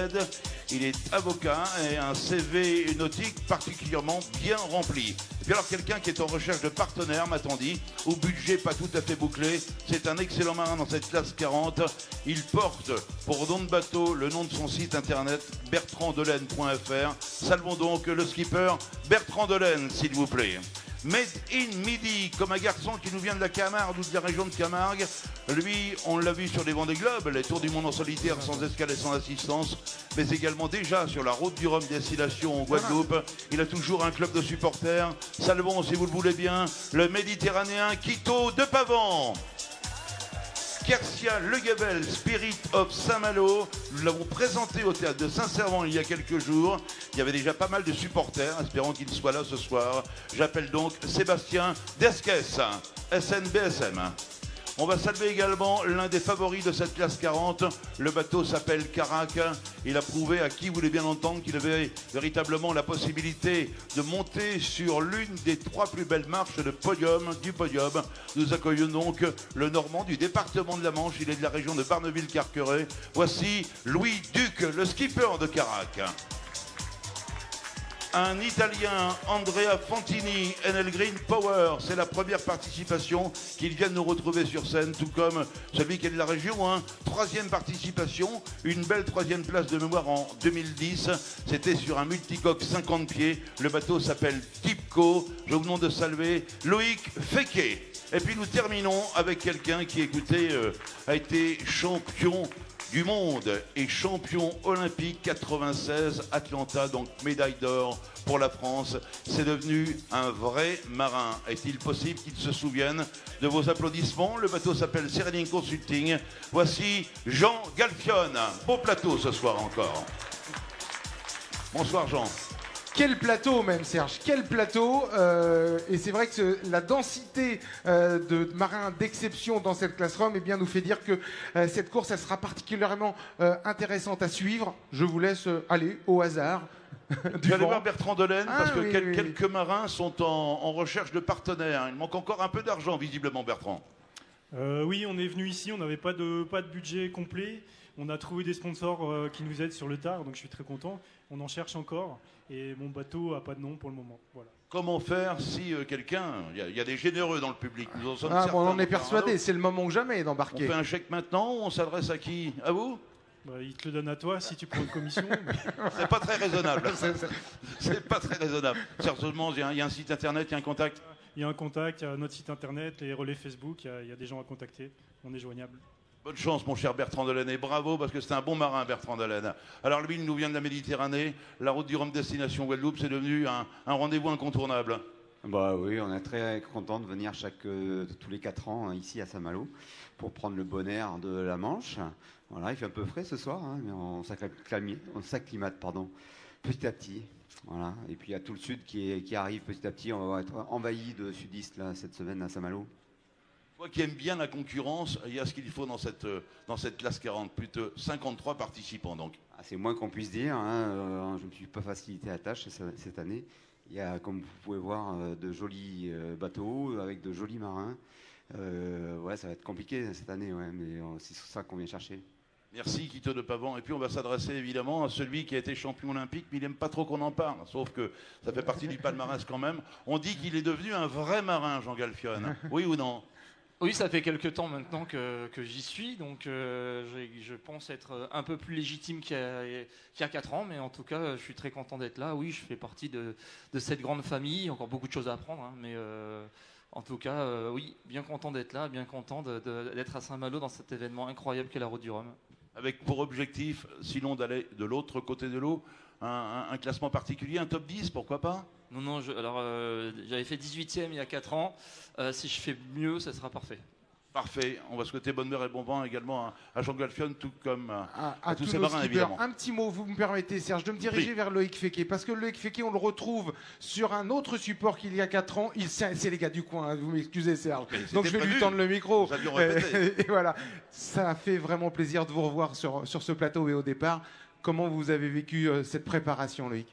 Il est avocat et un CV nautique particulièrement bien rempli. Et puis alors quelqu'un qui est en recherche de partenaires, m'a-t-on dit, au budget pas tout à fait bouclé. C'est un excellent marin dans cette classe 40. Il porte pour nom de bateau le nom de son site internet bertranddelaine.fr. Salvons donc le skipper Bertrand Delaine, s'il vous plaît. Made in Midi, comme un garçon qui nous vient de la Camargue ou de la région de Camargue. Lui, on l'a vu sur les Vendée Globes, les Tours du Monde en solitaire sans escale et sans assistance, mais également déjà sur la route du Rhum destination en Guadeloupe. Il a toujours un club de supporters. Salvons, si vous le voulez bien, le Méditerranéen Quito de Pavan. Kersia Le Gabel, Spirit of Saint-Malo. Nous l'avons présenté au théâtre de Saint-Servant il y a quelques jours. Il y avait déjà pas mal de supporters, espérons qu'il soit là ce soir. J'appelle donc Sébastien Desques, SNBSM. On va saluer également l'un des favoris de cette classe 40. Le bateau s'appelle Carac. Il a prouvé à qui voulait bien entendre qu'il avait véritablement la possibilité de monter sur l'une des 3 plus belles marches du podium. Nous accueillons donc le Normand du département de la Manche. Il est de la région de Barneville-Carqueret. Voici Louis Duc, le skipper de Carac. Un Italien, Andrea Fantini, Enel Green Power. C'est la première participation qu'il vient de nous retrouver sur scène, tout comme celui qui est de la région. Hein. 3e participation, une belle 3e place de mémoire en 2010. C'était sur un multicoque 50 pieds. Le bateau s'appelle Tipco. Je vous demande de saluer Loïc Féquet. Et puis nous terminons avec quelqu'un qui, écoutez, a été champion du monde et champion olympique 96 Atlanta, donc médaille d'or pour la France. C'est devenu un vrai marin. Est-il possible qu'il se souvienne de vos applaudissements? Le bateau s'appelle Serening Consulting. Voici Jean Galfione. Beau plateau ce soir encore. Bonsoir Jean. Quel plateau même, Serge, quel plateau. Et c'est vrai que la densité de marins d'exception dans cette classe Rhum nous fait dire que cette course, elle sera particulièrement intéressante à suivre. Je vous laisse aller au hasard. Tu vas aller voir Bertrand Delaine, parce que quelques marins sont en recherche de partenaires. Il manque encore un peu d'argent, visiblement, Bertrand. Oui, on est venu ici, on n'avait pas de budget complet. On a trouvé des sponsors qui nous aident sur le tard, donc je suis très content. On en cherche encore et mon bateau n'a pas de nom pour le moment. Voilà. Comment faire si quelqu'un... Il y a des généreux dans le public. Nous en sommes certains, on en est persuadé, c'est le moment ou jamais d'embarquer. On fait un chèque maintenant ou on s'adresse à qui? À vous? Il te le donne à toi si tu prends une commission. C'est pas très raisonnable. C'est pas très raisonnable. Sérieusement, il y a un site internet, il y a un contact? Il y a un contact, il y a notre site internet, les relais Facebook, il y a des gens à contacter. On est joignable. Bonne chance, mon cher Bertrand Delaine, et bravo, parce que c'est un bon marin, Bertrand Delaine. Alors lui, il nous vient de la Méditerranée. La route du Rhum destination Guadeloupe, c'est devenu un rendez-vous incontournable. Bah oui, on est très content de venir tous les 4 ans ici à Saint-Malo pour prendre le bon air de la Manche. Voilà, il fait un peu frais ce soir, hein, mais on s'acclimate petit à petit. Voilà. Et puis il y a tout le sud qui arrive petit à petit. On va être envahi de sudistes là, cette semaine à Saint-Malo. Moi qui aime bien la concurrence, il y a ce qu'il faut dans cette classe 40, plus de 53 participants donc. Ah, c'est moins qu'on puisse dire, hein. Je ne me suis pas facilité la tâche cette année. Il y a, comme vous pouvez voir, de jolis bateaux avec de jolis marins. Ouais, ça va être compliqué cette année, ouais, mais c'est ça qu'on vient chercher. Merci Quito de Pavan. Et puis on va s'adresser évidemment à celui qui a été champion olympique, mais il n'aime pas trop qu'on en parle, sauf que ça fait partie du palmarès quand même. On dit qu'il est devenu un vrai marin, Jean Galfione. Oui ou non? Oui, ça fait quelques temps maintenant que j'y suis, donc je pense être un peu plus légitime qu'il y a 4 ans, mais en tout cas, je suis très content d'être là. Oui, je fais partie de cette grande famille, encore beaucoup de choses à apprendre, hein, mais en tout cas, oui, bien content d'être là, bien content d'être à Saint-Malo dans cet événement incroyable qu'est la Route du Rhum. Avec pour objectif, sinon d'aller de l'autre côté de l'eau, un classement particulier, un top 10, pourquoi pas? Non, j'avais fait 18e il y a 4 ans. Si je fais mieux, ça sera parfait. Parfait. On va souhaiter bonne mère et bon vent également à Jean Galfione, tout comme à tous ces nos marins, skippers. évidemment. Un petit mot, vous me permettez, Serge, de me diriger vers Loïc Féquet, parce que Loïc Féquet, on le retrouve sur un autre support qu'il y a 4 ans. C'est les gars du coin, hein, vous m'excusez, Serge. Donc je vais lui tendre le micro. Et voilà, ça fait vraiment plaisir de vous revoir sur ce plateau et au départ. Comment vous avez vécu cette préparation, Loïc?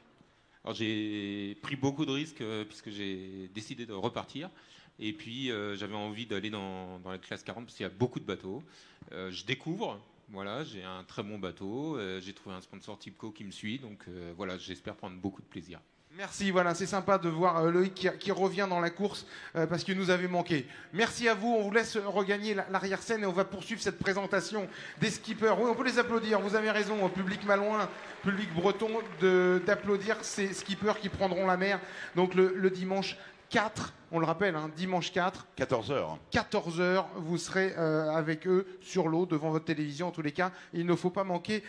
Alors j'ai pris beaucoup de risques puisque j'ai décidé de repartir. Et puis j'avais envie d'aller dans la classe 40 parce qu'il y a beaucoup de bateaux. Je découvre, voilà, j'ai un très bon bateau. J'ai trouvé un sponsor Tipco qui me suit. Donc voilà, j'espère prendre beaucoup de plaisir. Merci, voilà, c'est sympa de voir Loïc qui revient dans la course parce qu'il nous avait manqué. Merci à vous, on vous laisse regagner l'arrière-scène et on va poursuivre cette présentation des skippers. Oui, on peut les applaudir, vous avez raison, public malouin, public breton, d'applaudir ces skippers qui prendront la mer. Donc le dimanche 4, on le rappelle, hein, dimanche 4. 14h. 14h, vous serez avec eux sur l'eau, devant votre télévision en tous les cas. Il ne faut pas manquer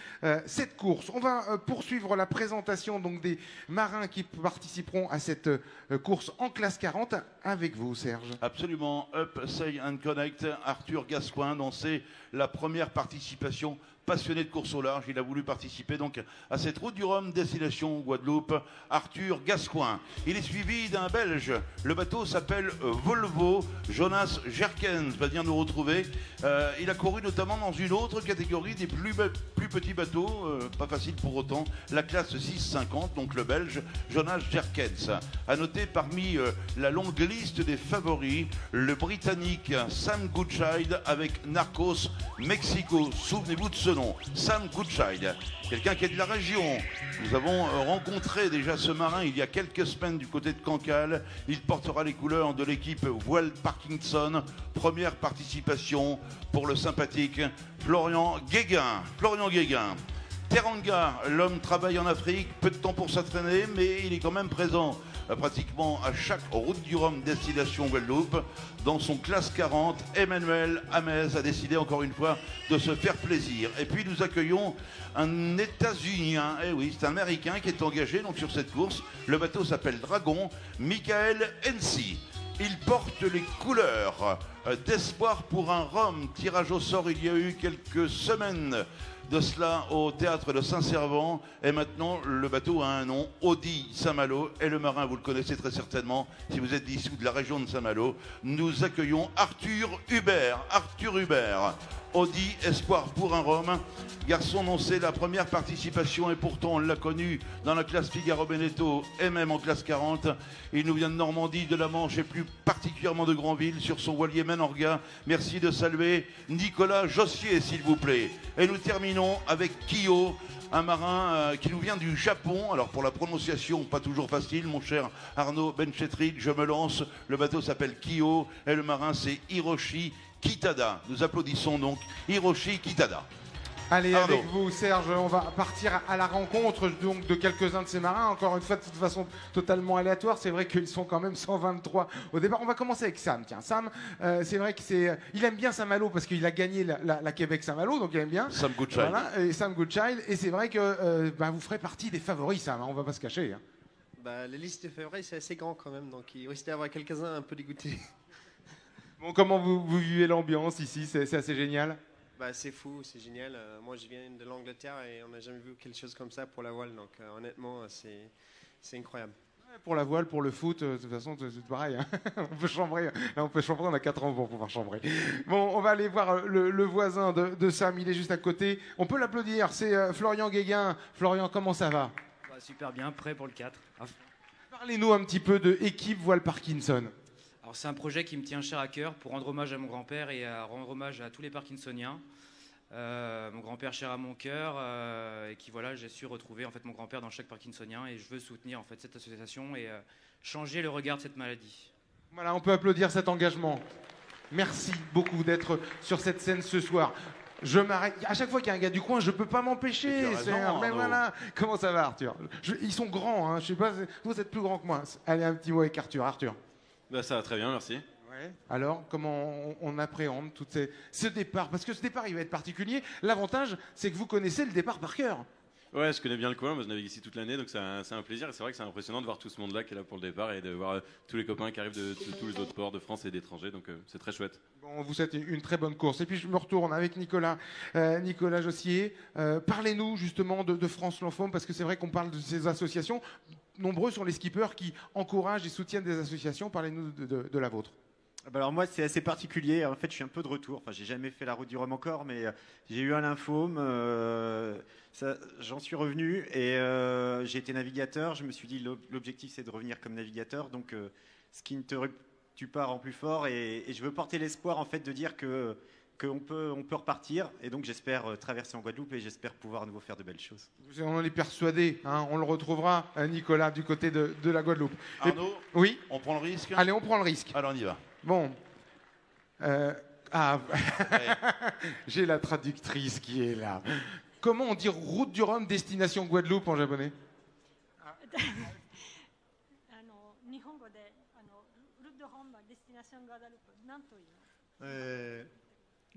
cette course. On va poursuivre la présentation donc, des marins qui participeront à cette course en classe 40 avec vous, Serge. Absolument. Up, Sail and Connect, Arthur Gascoin, dont c'est la première participation. Passionné de course au large, il a voulu participer donc à cette route du Rhum, destination Guadeloupe, Arthur Gascoin. Il est suivi d'un Belge, le bateau s'appelle Volvo, Jonas Jerkens va venir nous retrouver. Il a couru notamment dans une autre catégorie des plus petits bateaux, pas facile pour autant, la classe 650, donc le Belge Jonas Jerkens. À noter parmi la longue liste des favoris, le Britannique Sam Goodchild avec Narcos Mexico. Souvenez-vous de ce nom, Sam Goodchild, quelqu'un qui est de la région. Nous avons rencontré déjà ce marin il y a quelques semaines du côté de Cancale. Il portera les couleurs de l'équipe Voile Parkinson. Première participation pour le sympathique Florian Guéguin. Teranga, l'homme travaille en Afrique, peu de temps pour s'entraîner, mais il est quand même présent pratiquement à chaque route du Rhum destination Guadeloupe. Dans son classe 40, Emmanuel Hamez a décidé encore une fois de se faire plaisir. Et puis nous accueillons un États-Unien, eh oui, c'est un Américain qui est engagé donc, sur cette course. Le bateau s'appelle Dragon, Michael Hensey. Il porte les couleurs d'Espoir pour un Rhum. Tirage au sort il y a eu quelques semaines de cela au théâtre de Saint-Servant. Et maintenant, le bateau a un nom, Audi Saint-Malo. Et le marin, vous le connaissez très certainement, si vous êtes d'ici ou de la région de Saint-Malo. Nous accueillons Arthur Hubert. Audi Espoir pour un Rhum. Garçon dont c'est la première participation et pourtant on l'a connu dans la classe Figaro Beneteau et même en classe 40. Il nous vient de Normandie, de la Manche et plus particulièrement de Granville sur son voilier Menorga. Merci de saluer Nicolas Jossier s'il vous plaît. Et nous terminons avec Kyo, un marin qui nous vient du Japon. Alors pour la prononciation, pas toujours facile, mon cher Arnaud Benchetrit, je me lance. Le bateau s'appelle Kyo et le marin c'est Hiroshi Kitada. Nous applaudissons donc Hiroshi Kitada. Allez, avec vous, Serge, on va partir à la rencontre donc, de quelques-uns de ces marins. Encore une fois, de toute façon, totalement aléatoire. C'est vrai qu'ils sont quand même 123 au départ. On va commencer avec Sam. Tiens, Sam, c'est vrai il aime bien Saint-Malo parce qu'il a gagné la Québec Saint-Malo, donc il aime bien. Sam Goodchild. Voilà, et Sam Goodchild. Et c'est vrai que vous ferez partie des favoris, Sam. Hein, on va pas se cacher. Hein. Les listes de février, c'est assez grand quand même, donc il risque d'y avoir quelques-uns un peu dégoûtés. Bon, comment vous vivez l'ambiance ici? C'est assez génial. C'est fou, c'est génial. Moi, je viens de l'Angleterre et on n'a jamais vu quelque chose comme ça pour la voile, donc honnêtement, c'est incroyable. Pour la voile, pour le foot, de toute façon, c'est pareil. Hein. On peut chambrer. On a 4 ans pour pouvoir chambrer. Bon, on va aller voir le voisin de Sam. Il est juste à côté. On peut l'applaudir. C'est Florian Guéguin. Florian, comment ça va? Super bien, prêt pour le 4. Parlez-nous un petit peu de Équipe Voile Parkinson. Alors, c'est un projet qui me tient cher à cœur pour rendre hommage à mon grand-père et à rendre hommage à tous les Parkinsoniens. Mon grand-père cher à mon cœur et qui j'ai su retrouver en fait mon grand-père dans chaque Parkinsonien et je veux soutenir en fait cette association et changer le regard de cette maladie. Voilà, on peut applaudir cet engagement. Merci beaucoup d'être sur cette scène ce soir. Je m'arrête. À chaque fois qu'il y a un gars du coin, je peux pas m'empêcher. Mais voilà. Comment ça va, Arthur? Ils sont grands, hein. Je sais pas. Vous êtes plus grand que moi. Allez, un petit mot avec Arthur. Arthur. Ça va très bien, merci. Alors, comment on appréhende ce départ? Parce que ce départ, il va être particulier. L'avantage, c'est que vous connaissez le départ par cœur. Ouais, je connais bien le coin, moi je navigue ici toute l'année, donc c'est un plaisir. Et c'est vrai que c'est impressionnant de voir tout ce monde-là qui est là pour le départ et de voir tous les copains qui arrivent de tous les autres ports de France et d'étrangers, donc c'est très chouette. Bon, vous souhaite une très bonne course. Et puis je me retourne avec Nicolas Jossier. Parlez-nous justement de France L'Enfant, parce que c'est vrai qu'on parle de ces associations. Nombreux sont les skippers qui encouragent et soutiennent des associations. Parlez-nous de la vôtre. Alors moi c'est assez particulier, en fait je suis un peu de retour, j'ai jamais fait la route du Rhum encore, mais j'ai eu un lymphome, j'en suis revenu et j'ai été navigateur, je me suis dit l'objectif c'est de revenir comme navigateur, donc ce qui ne te tue pas rend plus fort et je veux porter l'espoir en fait de dire qu'on peut repartir et donc j'espère traverser en Guadeloupe et j'espère pouvoir à nouveau faire de belles choses. On en est persuadé, hein, on le retrouvera Nicolas du côté de la Guadeloupe. Arnaud, oui, on prend le risque? Allez, on prend le risque. Alors on y va. Bon, j'ai la traductrice qui est là. Comment on dit route du Rhum destination Guadeloupe en japonais?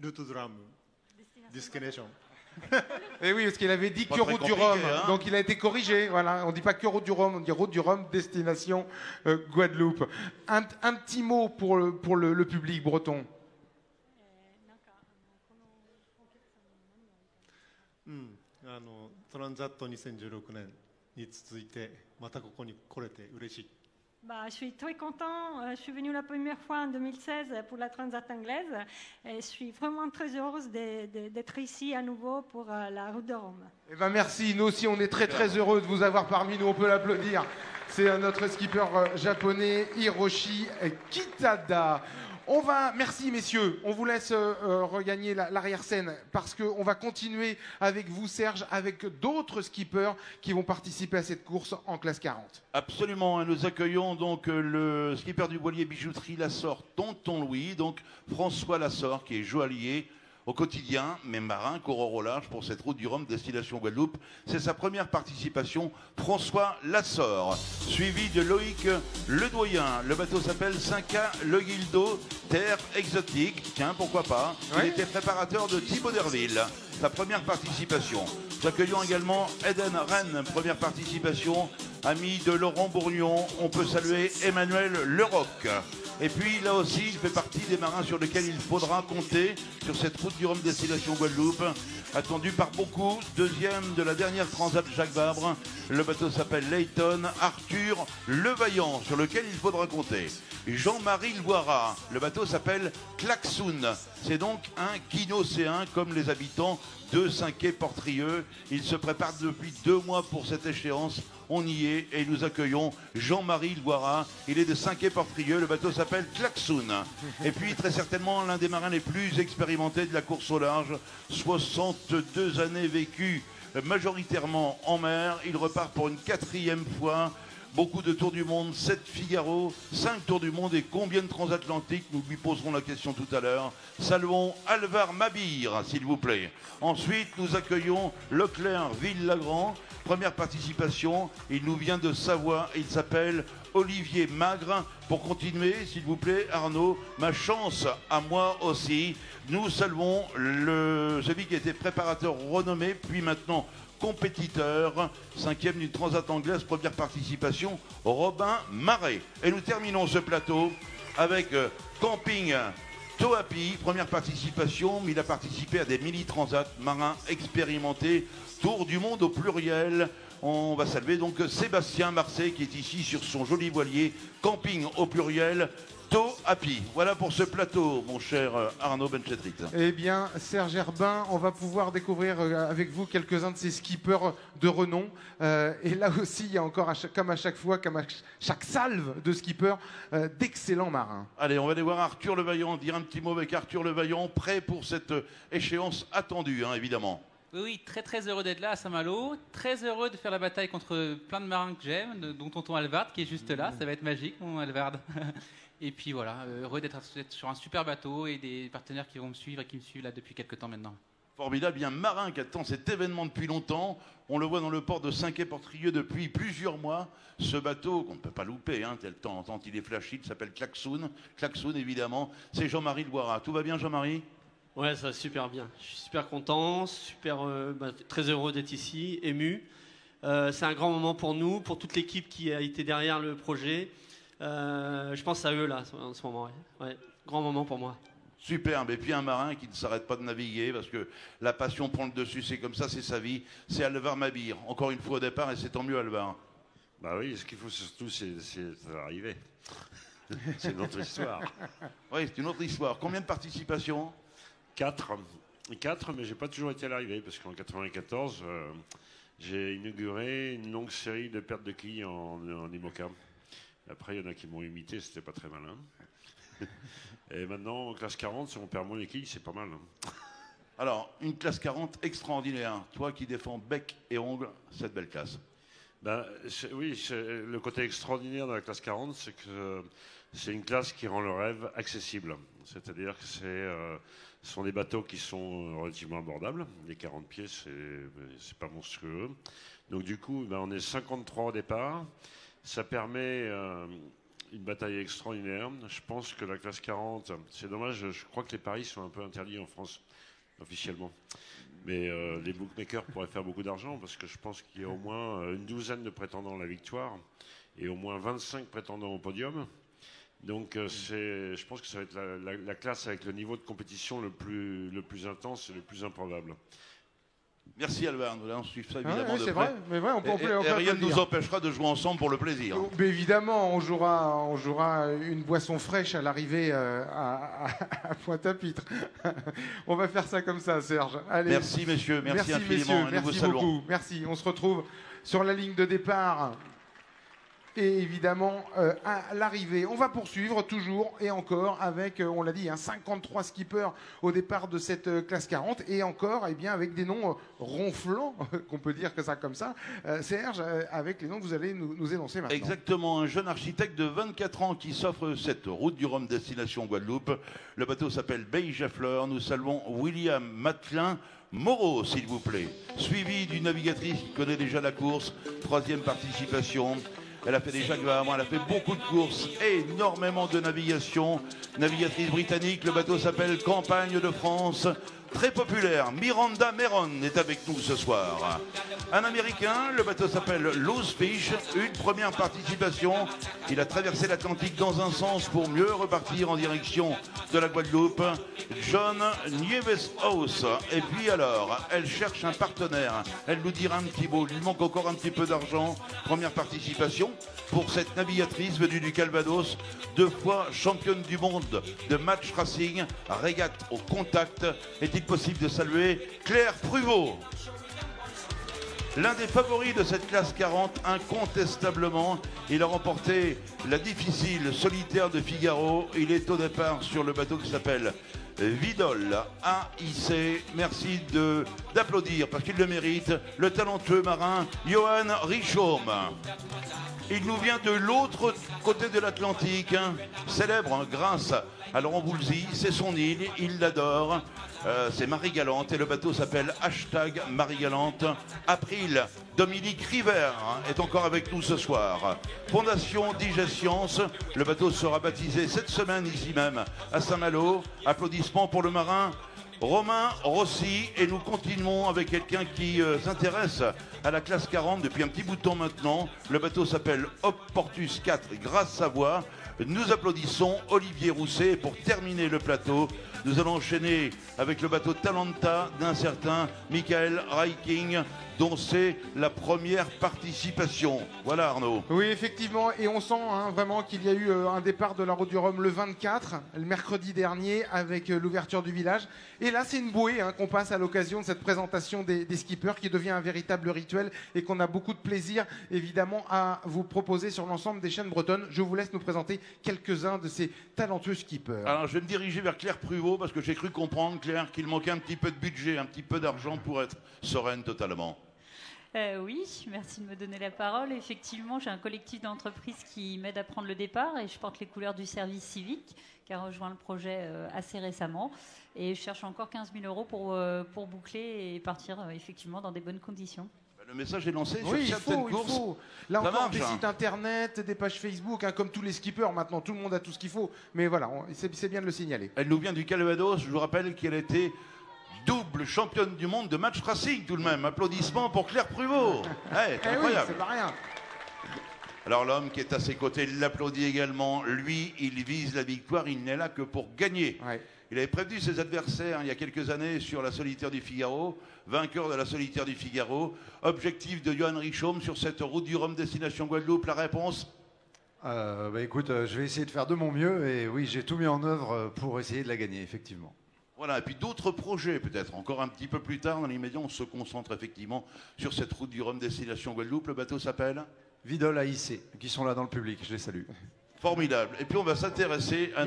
Route du Rhum destination. Et oui, parce qu'il avait dit Pas que très route du compliqué, Rhum, hein. donc il a été corrigé. Voilà, on dit pas que route du Rhum, on dit route du Rhum destination Guadeloupe. Un petit mot pour le public breton. トランザット2016年に続いてまたここに来れて嬉しい。 Je suis très content. Je suis venue la première fois en 2016 pour la Transat anglaise et je suis vraiment très heureuse d'être ici à nouveau pour la route de Rome. Eh ben merci, nous aussi on est très heureux de vous avoir parmi nous, on peut l'applaudir. C'est notre skipper japonais Hiroshi Kitada. Merci messieurs, on vous laisse regagner l'arrière-scène parce qu'on va continuer avec vous Serge, avec d'autres skippers qui vont participer à cette course en classe 40. Absolument, nous accueillons donc le skipper du voilier bijouterie Lassor, Tonton Louis, donc François Lassor qui est joaillier au quotidien, mais marin, coureur au large pour cette route du Rhum destination Guadeloupe. C'est sa première participation, François Lassor, suivi de Loïc Ledoyen. Le bateau s'appelle 5K Le Guildo, terre exotique. Tiens, pourquoi pas. Il était préparateur de Thibaut d'Herville, sa première participation. Nous accueillons également Eden Rennes, première participation. Ami de Laurent Bourgnon, on peut saluer Emmanuel Leroc. Et puis là aussi, il fait partie des marins sur lesquels il faudra compter sur cette route du Rhum destination Guadeloupe, attendu par beaucoup. Deuxième de la dernière Transat Jacques Vabre. Le bateau s'appelle Layton. Arthur Levaillant, sur lequel il faudra compter. Jean-Marie Loira, le bateau s'appelle Klaxoon. C'est donc un guinocéen comme les habitants de Saint-Quay-Portrieux. Il se prépare depuis 2 mois pour cette échéance. On y est et nous accueillons Jean-Marie Loira. Il est de Saint-Quay-Portrieux. Le bateau s'appelle Klaxoon. Et puis très certainement l'un des marins les plus expérimentés de la course au large. 62 années vécues majoritairement en mer. Il repart pour une 4e fois. Beaucoup de tours du monde, 7 Figaro, 5 tours du monde et combien de transatlantiques? Nous lui poserons la question tout à l'heure. Saluons Alvar Mabir, s'il vous plaît. Ensuite, nous accueillons Leclerc Ville-Lagrand. Première participation, il nous vient de Savoie. Il s'appelle Olivier Magre. Pour continuer, s'il vous plaît, Arnaud, ma chance à moi aussi. Nous saluons celui qui était préparateur renommé, puis maintenant compétiteur. 5e d'une Transat anglaise, première participation, Robin Marais. Et nous terminons ce plateau avec Camping Toapi, première participation, mais il a participé à des mini-transats marins expérimentés, tour du monde au pluriel. On va saluer donc Sébastien Marseille qui est ici sur son joli voilier, Camping au pluriel, Toapi. Voilà pour ce plateau, mon cher Arnaud Benchetrit. Eh bien, Serge Herbin, on va pouvoir découvrir avec vous quelques-uns de ces skippers de renom. Et là aussi, il y a encore, comme à chaque fois, comme à chaque salve de skippers, d'excellents marins. Allez, on va aller voir Arthur Levaillant, dire un petit mot avec Arthur Levaillant, prêt pour cette échéance attendue, hein, évidemment. Oui, très heureux d'être là à Saint-Malo, très heureux de faire la bataille contre plein de marins que j'aime, dont tonton Alvard qui est juste là, ça va être magique mon Alvard. Et puis voilà, heureux d'être sur un super bateau et des partenaires qui vont me suivre et qui me suivent là depuis quelques temps maintenant. Formidable, il y a un marin qui attend cet événement depuis longtemps. On le voit dans le port de Saint-Quay-Portrieux depuis plusieurs mois. Ce bateau, qu'on ne peut pas louper, hein, tel temps, tant il est flashy, il s'appelle Klaxoon. Klaxoon, évidemment, c'est Jean-Marie Loira. Tout va bien, Jean-Marie ? Ouais, ça va super bien. Je suis super content, très heureux d'être ici, ému. C'est un grand moment pour nous, pour toute l'équipe qui a été derrière le projet. Je pense à eux là, en ce moment. Ouais, grand moment pour moi. Superbe. Et puis un marin qui ne s'arrête pas de naviguer parce que la passion prend le dessus. C'est comme ça, c'est sa vie. C'est Alvar Mabir. Encore une fois au départ, et c'est tant mieux, Alvar. Bah oui, ce qu'il faut surtout, c'est arriver. C'est notre histoire. Oui, c'est une autre histoire. Combien de participations ? 4, mais j'ai pas toujours été à l'arrivée parce qu'en 94, j'ai inauguré une longue série de pertes de quilles en IMOCA. Après, il y en a qui m'ont imité, c'était pas très malin. Et maintenant, en classe 40, si on perd moins les quilles, c'est pas mal. Alors, une classe 40 extraordinaire. Toi qui défends bec et ongle, cette belle classe. Ben, oui, le côté extraordinaire de la classe 40, c'est que c'est une classe qui rend le rêve accessible. C'est-à-dire que ce sont des bateaux qui sont relativement abordables. Les 40 pieds, c'est pas monstrueux. Donc du coup, ben, on est 53 au départ. Ça permet une bataille extraordinaire. Je pense que la classe 40, c'est dommage, je crois que les paris sont un peu interdits en France, officiellement. Mais les bookmakers pourraient faire beaucoup d'argent parce que je pense qu'il y a au moins une douzaine de prétendants à la victoire et au moins 25 prétendants au podium. Donc je pense que ça va être la classe avec le niveau de compétition le plus intense et le plus improbable. Merci Alvar, on suit ça évidemment de c'est près. vrai, mais ouais, on peut et rien ne nous empêchera de jouer ensemble pour le plaisir. Mais évidemment, on jouera une boisson fraîche à l'arrivée à Pointe-à-Pitre. On va faire ça comme ça, Serge. Allez. Merci messieurs, merci infiniment. Messieurs, merci beaucoup. Merci. On se retrouve sur la ligne de départ. Et évidemment, à l'arrivée, on va poursuivre toujours et encore avec, on l'a dit, 53 skippers au départ de cette classe 40 et encore, eh bien, avec des noms ronflants, qu'on peut dire que ça comme ça. Serge, avec les noms que vous allez nous énoncer maintenant. Exactement, un jeune architecte de 24 ans qui s'offre cette route du Rhum destination Guadeloupe. Le bateau s'appelle Beige à Fleurs. Nous saluons William Matelin Moreau, s'il vous plaît. Suivi d'une navigatrice qui connaît déjà la course, 3e participation. Elle a fait des jaguars, elle a fait beaucoup de courses, énormément de navigation. Navigatrice britannique, le bateau s'appelle Campagne de France. Très populaire, Miranda Meron est avec nous ce soir. Un Américain, le bateau s'appelle Loose Fish, une première participation. Il a traversé l'Atlantique dans un sens pour mieux repartir en direction de la Guadeloupe. John Nieveshaus. Et puis alors, elle cherche un partenaire. Elle nous dira un petit mot, il lui manque encore un petit peu d'argent. Première participation pour cette navigatrice venue du Calvados, 2 fois championne du monde de match racing, régate au contact. Est-il possible de saluer Claire Pruvot? L'un des favoris de cette classe 40, incontestablement, il a remporté la difficile solitaire de Figaro. Il est au départ sur le bateau qui s'appelle Vidol AIC. Merci d'applaudir parce qu'il le mérite, le talentueux marin Johan Richaume. Il nous vient de l'autre côté de l'Atlantique, célèbre grâce à Laurent Boulzy, c'est son île, il l'adore. C'est Marie Galante et le bateau s'appelle Marie Galante. April, Dominique River est encore avec nous ce soir. Fondation Digescience, le bateau sera baptisé cette semaine ici même à Saint-Malo. Applaudissements pour le marin Romain Rossi, et nous continuons avec quelqu'un qui s'intéresse à la classe 40 depuis un petit bout de temps maintenant. Le bateau s'appelle Opportus 4 Grasse Savoie. Nous applaudissons Olivier Rousset. Et pour terminer le plateau, nous allons enchaîner avec le bateau Talenta d'un certain Michael Reiking, dont c'est la première participation. Voilà Arnaud. Oui, effectivement, et on sent vraiment qu'il y a eu un départ de la Route du Rhum le 24, le mercredi dernier, avec l'ouverture du village. Et là, c'est une bouée qu'on passe à l'occasion de cette présentation des skippers qui devient un véritable rituel et qu'on a beaucoup de plaisir, évidemment, à vous proposer sur l'ensemble des chaînes bretonnes. Je vous laisse nous présenter quelques-uns de ces talentueux skippers. Alors, je vais me diriger vers Claire Pruvot parce que j'ai cru comprendre, Claire, qu'il manquait un petit peu de budget, un petit peu d'argent pour être sereine totalement. Oui, merci de me donner la parole. Effectivement, j'ai un collectif d'entreprises qui m'aide à prendre le départ et je porte les couleurs du service civique qui a rejoint le projet assez récemment. Et je cherche encore 15 000 euros pour boucler et partir effectivement dans des bonnes conditions. Le message est lancé Oui, sur certaines courses. il faut. Là Ça encore, marche, des sites internet, des pages Facebook, comme tous les skippers maintenant, tout le monde a tout ce qu'il faut. Mais voilà, c'est bien de le signaler. Elle nous vient du Calvados. Je vous rappelle qu'elle était double championne du monde de match racing tout de même. Applaudissements pour Claire Pruvot. Ouais, c'est incroyable. Oui, c'est pas rien. Alors l'homme qui est à ses côtés l'applaudit également. Lui, il vise la victoire, il n'est là que pour gagner. Ouais. Il avait prévenu ses adversaires il y a quelques années sur la Solitaire du Figaro, vainqueur de la Solitaire du Figaro. Objectif de Johan Richaume sur cette Route du Rhum destination Guadeloupe. La réponse? Écoute, je vais essayer de faire de mon mieux et oui, j'ai tout mis en œuvre pour essayer de la gagner, effectivement. Voilà, et puis d'autres projets peut-être, encore un petit peu plus tard, dans l'immédiat, on se concentre effectivement sur cette Route du Rhum destination Guadeloupe. Le bateau s'appelle Vidol AIC, qui sont là dans le public, je les salue. Formidable. Et puis on va s'intéresser à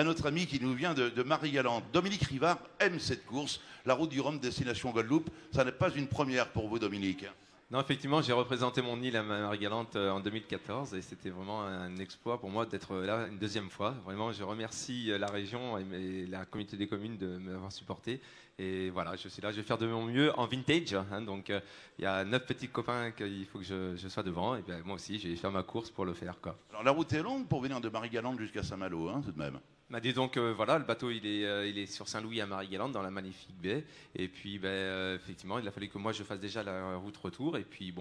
notre ami qui nous vient de Marie-Galante. Dominique Rivard aime cette course, la Route du Rhum destination Guadeloupe. Ça n'est pas une première pour vous, Dominique. Non, effectivement, j'ai représenté mon île à Marie-Galante en 2014 et c'était vraiment un exploit pour moi d'être là une deuxième fois. Vraiment, je remercie la région et la communauté des communes de m'avoir supporté. Et voilà, je suis là, je vais faire de mon mieux en vintage. Donc, il y a 9 petits copains qu'il faut que je sois devant. Et bien, moi aussi, je vais faire ma course pour le faire, quoi. Alors, la route est longue pour venir de Marie-Galante jusqu'à Saint-Malo, tout de même. Bah, disons que voilà, le bateau il est sur Saint-Louis à Marie-Galante dans la magnifique baie et puis effectivement il a fallu que moi je fasse déjà la route retour et puis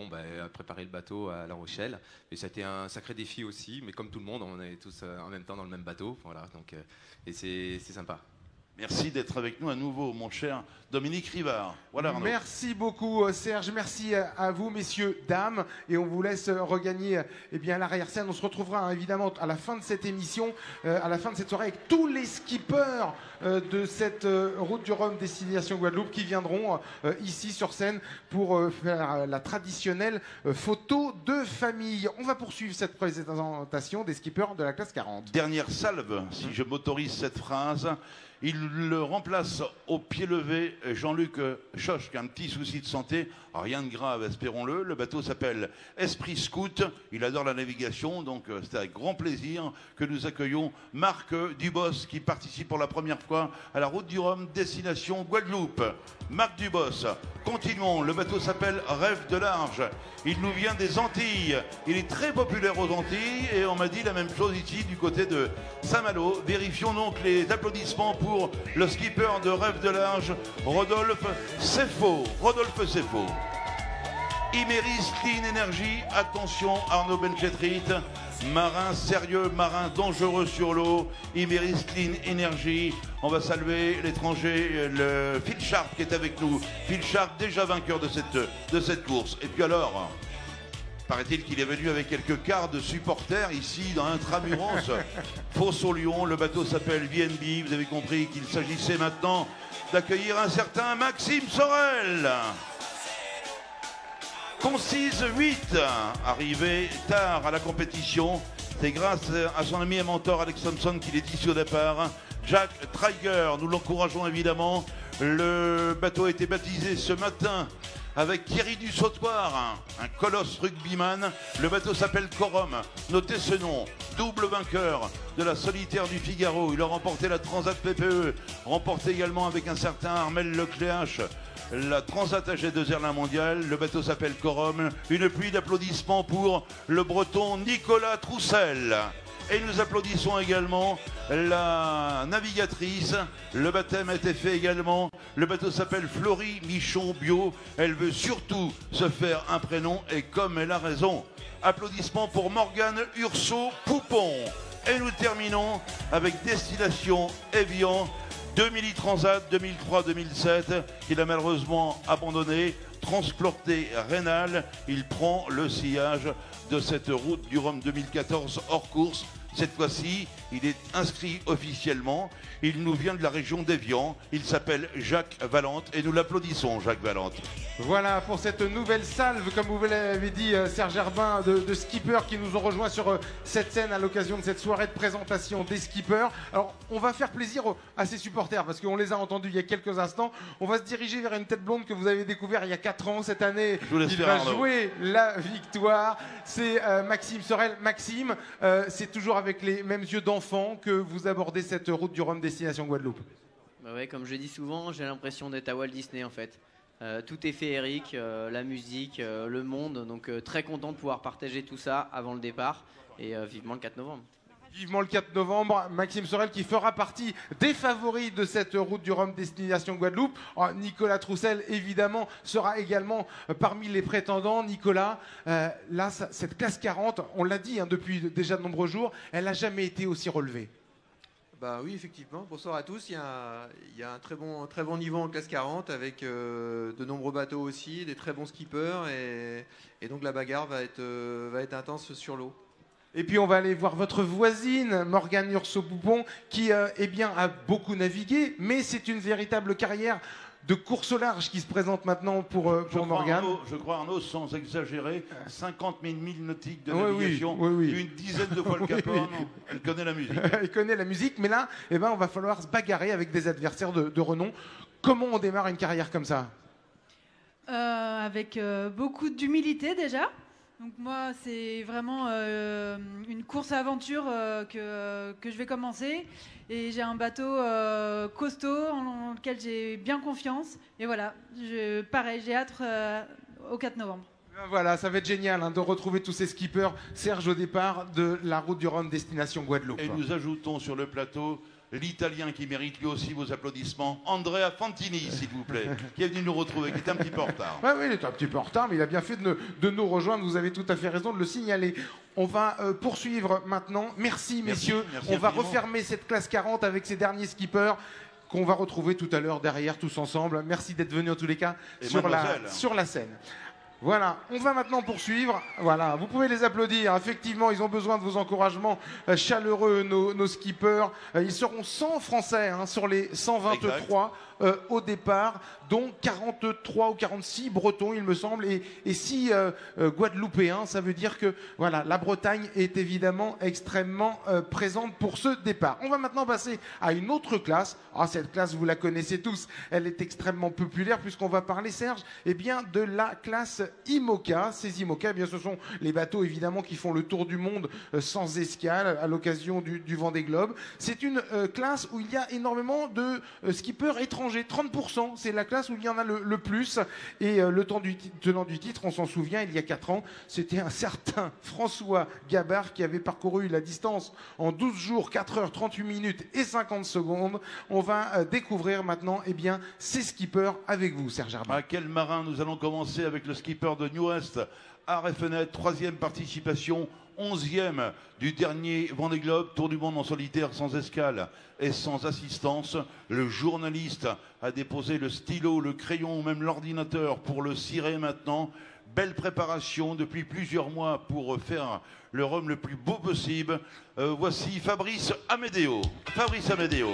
préparer le bateau à La Rochelle et ça a été un sacré défi aussi, mais comme tout le monde on est tous en même temps dans le même bateau, voilà, donc et c'est sympa. Merci d'être avec nous à nouveau, mon cher Dominique Rivard. Voilà, Arnaud. Merci beaucoup, Serge. Merci à vous, messieurs, dames. Et on vous laisse regagner l'arrière-scène. On se retrouvera évidemment à la fin de cette émission, à la fin de cette soirée, avec tous les skippers de cette Route du Rhum destination Guadeloupe qui viendront ici sur scène pour faire la traditionnelle photo de famille. On va poursuivre cette présentation des skippers de la classe 40. Dernière salve, si je m'autorise cette phrase. Il le remplace au pied levé Jean-Luc Choche qui a un petit souci de santé, rien de grave, espérons-le. Le bateau s'appelle Esprit Scout, il adore la navigation, donc c'est avec grand plaisir que nous accueillons Marc Dubos qui participe pour la première fois à la Route du Rhum destination Guadeloupe. Marc Dubos, continuons, le bateau s'appelle Rêve de large, il nous vient des Antilles, il est très populaire aux Antilles et on m'a dit la même chose ici du côté de Saint-Malo. Vérifions donc les applaudissements pour le skipper de Rêve de large, Rodolphe Seffo. Rodolphe Seffo. Imeris Clean Energy, attention Arnaud Benchetrit, marin sérieux, marin dangereux sur l'eau, Imeris Clean Energy. On va saluer l'étranger, le Phil Sharp qui est avec nous. Phil Sharp déjà vainqueur de cette course. Et puis alors, paraît-il qu'il est venu avec quelques quarts de supporters ici dans Intramuros, Fosse-au-Lyon. Le bateau s'appelle VNB. Vous avez compris qu'il s'agissait maintenant d'accueillir un certain Maxime Sorel. Concise 8, arrivé tard à la compétition. C'est grâce à son ami et mentor Alex Thompson qu'il est ici au départ. Jack Traeger, nous l'encourageons évidemment. Le bateau a été baptisé ce matin avec Thierry Dussautoir, un colosse rugbyman. Le bateau s'appelle Corum. Notez ce nom. Double vainqueur de la Solitaire du Figaro. Il a remporté la Transat PPE. Remporté également avec un certain Armel Lecléache la Transat AG2R la mondiale. Le bateau s'appelle Corum. Une pluie d'applaudissements pour le breton Nicolas Troussel. Et nous applaudissons également la navigatrice. Le baptême a été fait également. Le bateau s'appelle Florie Michon Bio. Elle veut surtout se faire un prénom et comme elle a raison. Applaudissements pour Morgane Urso Poupon. Et nous terminons avec Destination Évian, 2000 Transat 2003-2007, qu'il a malheureusement abandonné, transporté rénal. Il prend le sillage de cette route du Rhum 2014 hors course. Cette fois-ci, il est inscrit officiellement. Il nous vient de la région d'Évian. Il s'appelle Jacques Valente et nous l'applaudissons, Jacques Valente. Voilà pour cette nouvelle salve, comme vous l'avez dit, Serge Herbin, de skippers qui nous ont rejoints sur cette scène à l'occasion de cette soirée de présentation des skippers. Alors, on va faire plaisir à ces supporters parce qu'on les a entendus il y a quelques instants. On va se diriger vers une tête blonde que vous avez découvert il y a 4 ans. Cette année, il va jouer la victoire. C'est Maxime Sorel. Maxime, c'est toujours avec les mêmes yeux d'enfant que vous abordez cette route du Rhum destination Guadeloupe. Bah ouais, comme je dis souvent, j'ai l'impression d'être à Walt Disney en fait. Tout est féerique, la musique, le monde, donc très content de pouvoir partager tout ça avant le départ et vivement le 4 novembre. Vivement le 4 novembre, Maxime Sorel qui fera partie des favoris de cette route du Rhum destination Guadeloupe. Nicolas Troussel, évidemment, sera également parmi les prétendants. Nicolas, là, cette classe 40, on l'a dit depuis déjà de nombreux jours, elle n'a jamais été aussi relevée. Bah oui, effectivement. Bonsoir à tous. Il y a un très bon niveau en classe 40 avec de nombreux bateaux aussi, des très bons skippers et donc la bagarre va être intense sur l'eau. Et puis on va aller voir votre voisine, Morgane Urso-Poupon, qui a beaucoup navigué, mais c'est une véritable carrière de course au large qui se présente maintenant pour Morgane. Je crois, Arnaud, sans exagérer, 50 000 milles nautiques de Oui, navigation, oui. une dizaine de fois le Cap Horn. Elle connaît la musique. Elle connaît la musique, mais là, on va falloir se bagarrer avec des adversaires de renom. Comment on démarre une carrière comme ça ? Avec beaucoup d'humilité déjà. Donc moi, c'est vraiment une course à aventure que je vais commencer. Et j'ai un bateau costaud en lequel j'ai bien confiance. Et voilà, pareil, j'ai hâte au 4 novembre. Voilà, ça va être génial de retrouver tous ces skippers. Serge au départ de la route du Rhum destination Guadeloupe. Et nous ajoutons sur le plateau l'Italien qui mérite lui aussi vos applaudissements, Andrea Fantini, s'il vous plaît, qui est venu nous retrouver, qui est un petit peu en retard. Oui, il est un petit peu en retard, mais il a bien fait de nous rejoindre. Vous avez tout à fait raison de le signaler. On va poursuivre maintenant. Merci messieurs. Merci on va infiniment. refermer cette classe 40 avec ces derniers skippers qu'on va retrouver tout à l'heure derrière, tous ensemble. Merci d'être venus en tous les cas sur la scène. Voilà, on va maintenant poursuivre. Voilà, vous pouvez les applaudir. Effectivement, ils ont besoin de vos encouragements chaleureux, nos skippers. Ils seront 100 Français sur les 123 au départ, dont 43 ou 46 Bretons, il me semble, et 6 Guadeloupéens. Ça veut dire que voilà, la Bretagne est évidemment extrêmement présente pour ce départ. On va maintenant passer à une autre classe. Cette classe, vous la connaissez tous. Elle est extrêmement populaire puisqu'on va parler, Serge, de la classe IMOCA. Ces IMOCA, ce sont les bateaux évidemment qui font le tour du monde sans escale à l'occasion du Vendée Globe. C'est une classe où il y a énormément de skippers étrangers. 30%, c'est la classe où il y en a le plus. Et le tenant du titre, on s'en souvient, il y a 4 ans, c'était un certain François Gabard qui avait parcouru la distance en 12 jours, 4 heures, 38 minutes et 50 secondes. On va découvrir maintenant ces skippers avec vous, Serge Herbin. À quel marin? Nous allons commencer avec le skipper de New West, Art et Fenêtre, 3e participation, 11e du dernier Vendée Globe, Tour du monde en solitaire sans escale et sans assistance. Le journaliste a déposé le stylo, le crayon ou même l'ordinateur pour le cirer maintenant. Belle préparation depuis plusieurs mois pour faire le rhum le plus beau possible. Voici Fabrice Amédéo. Fabrice Amédéo.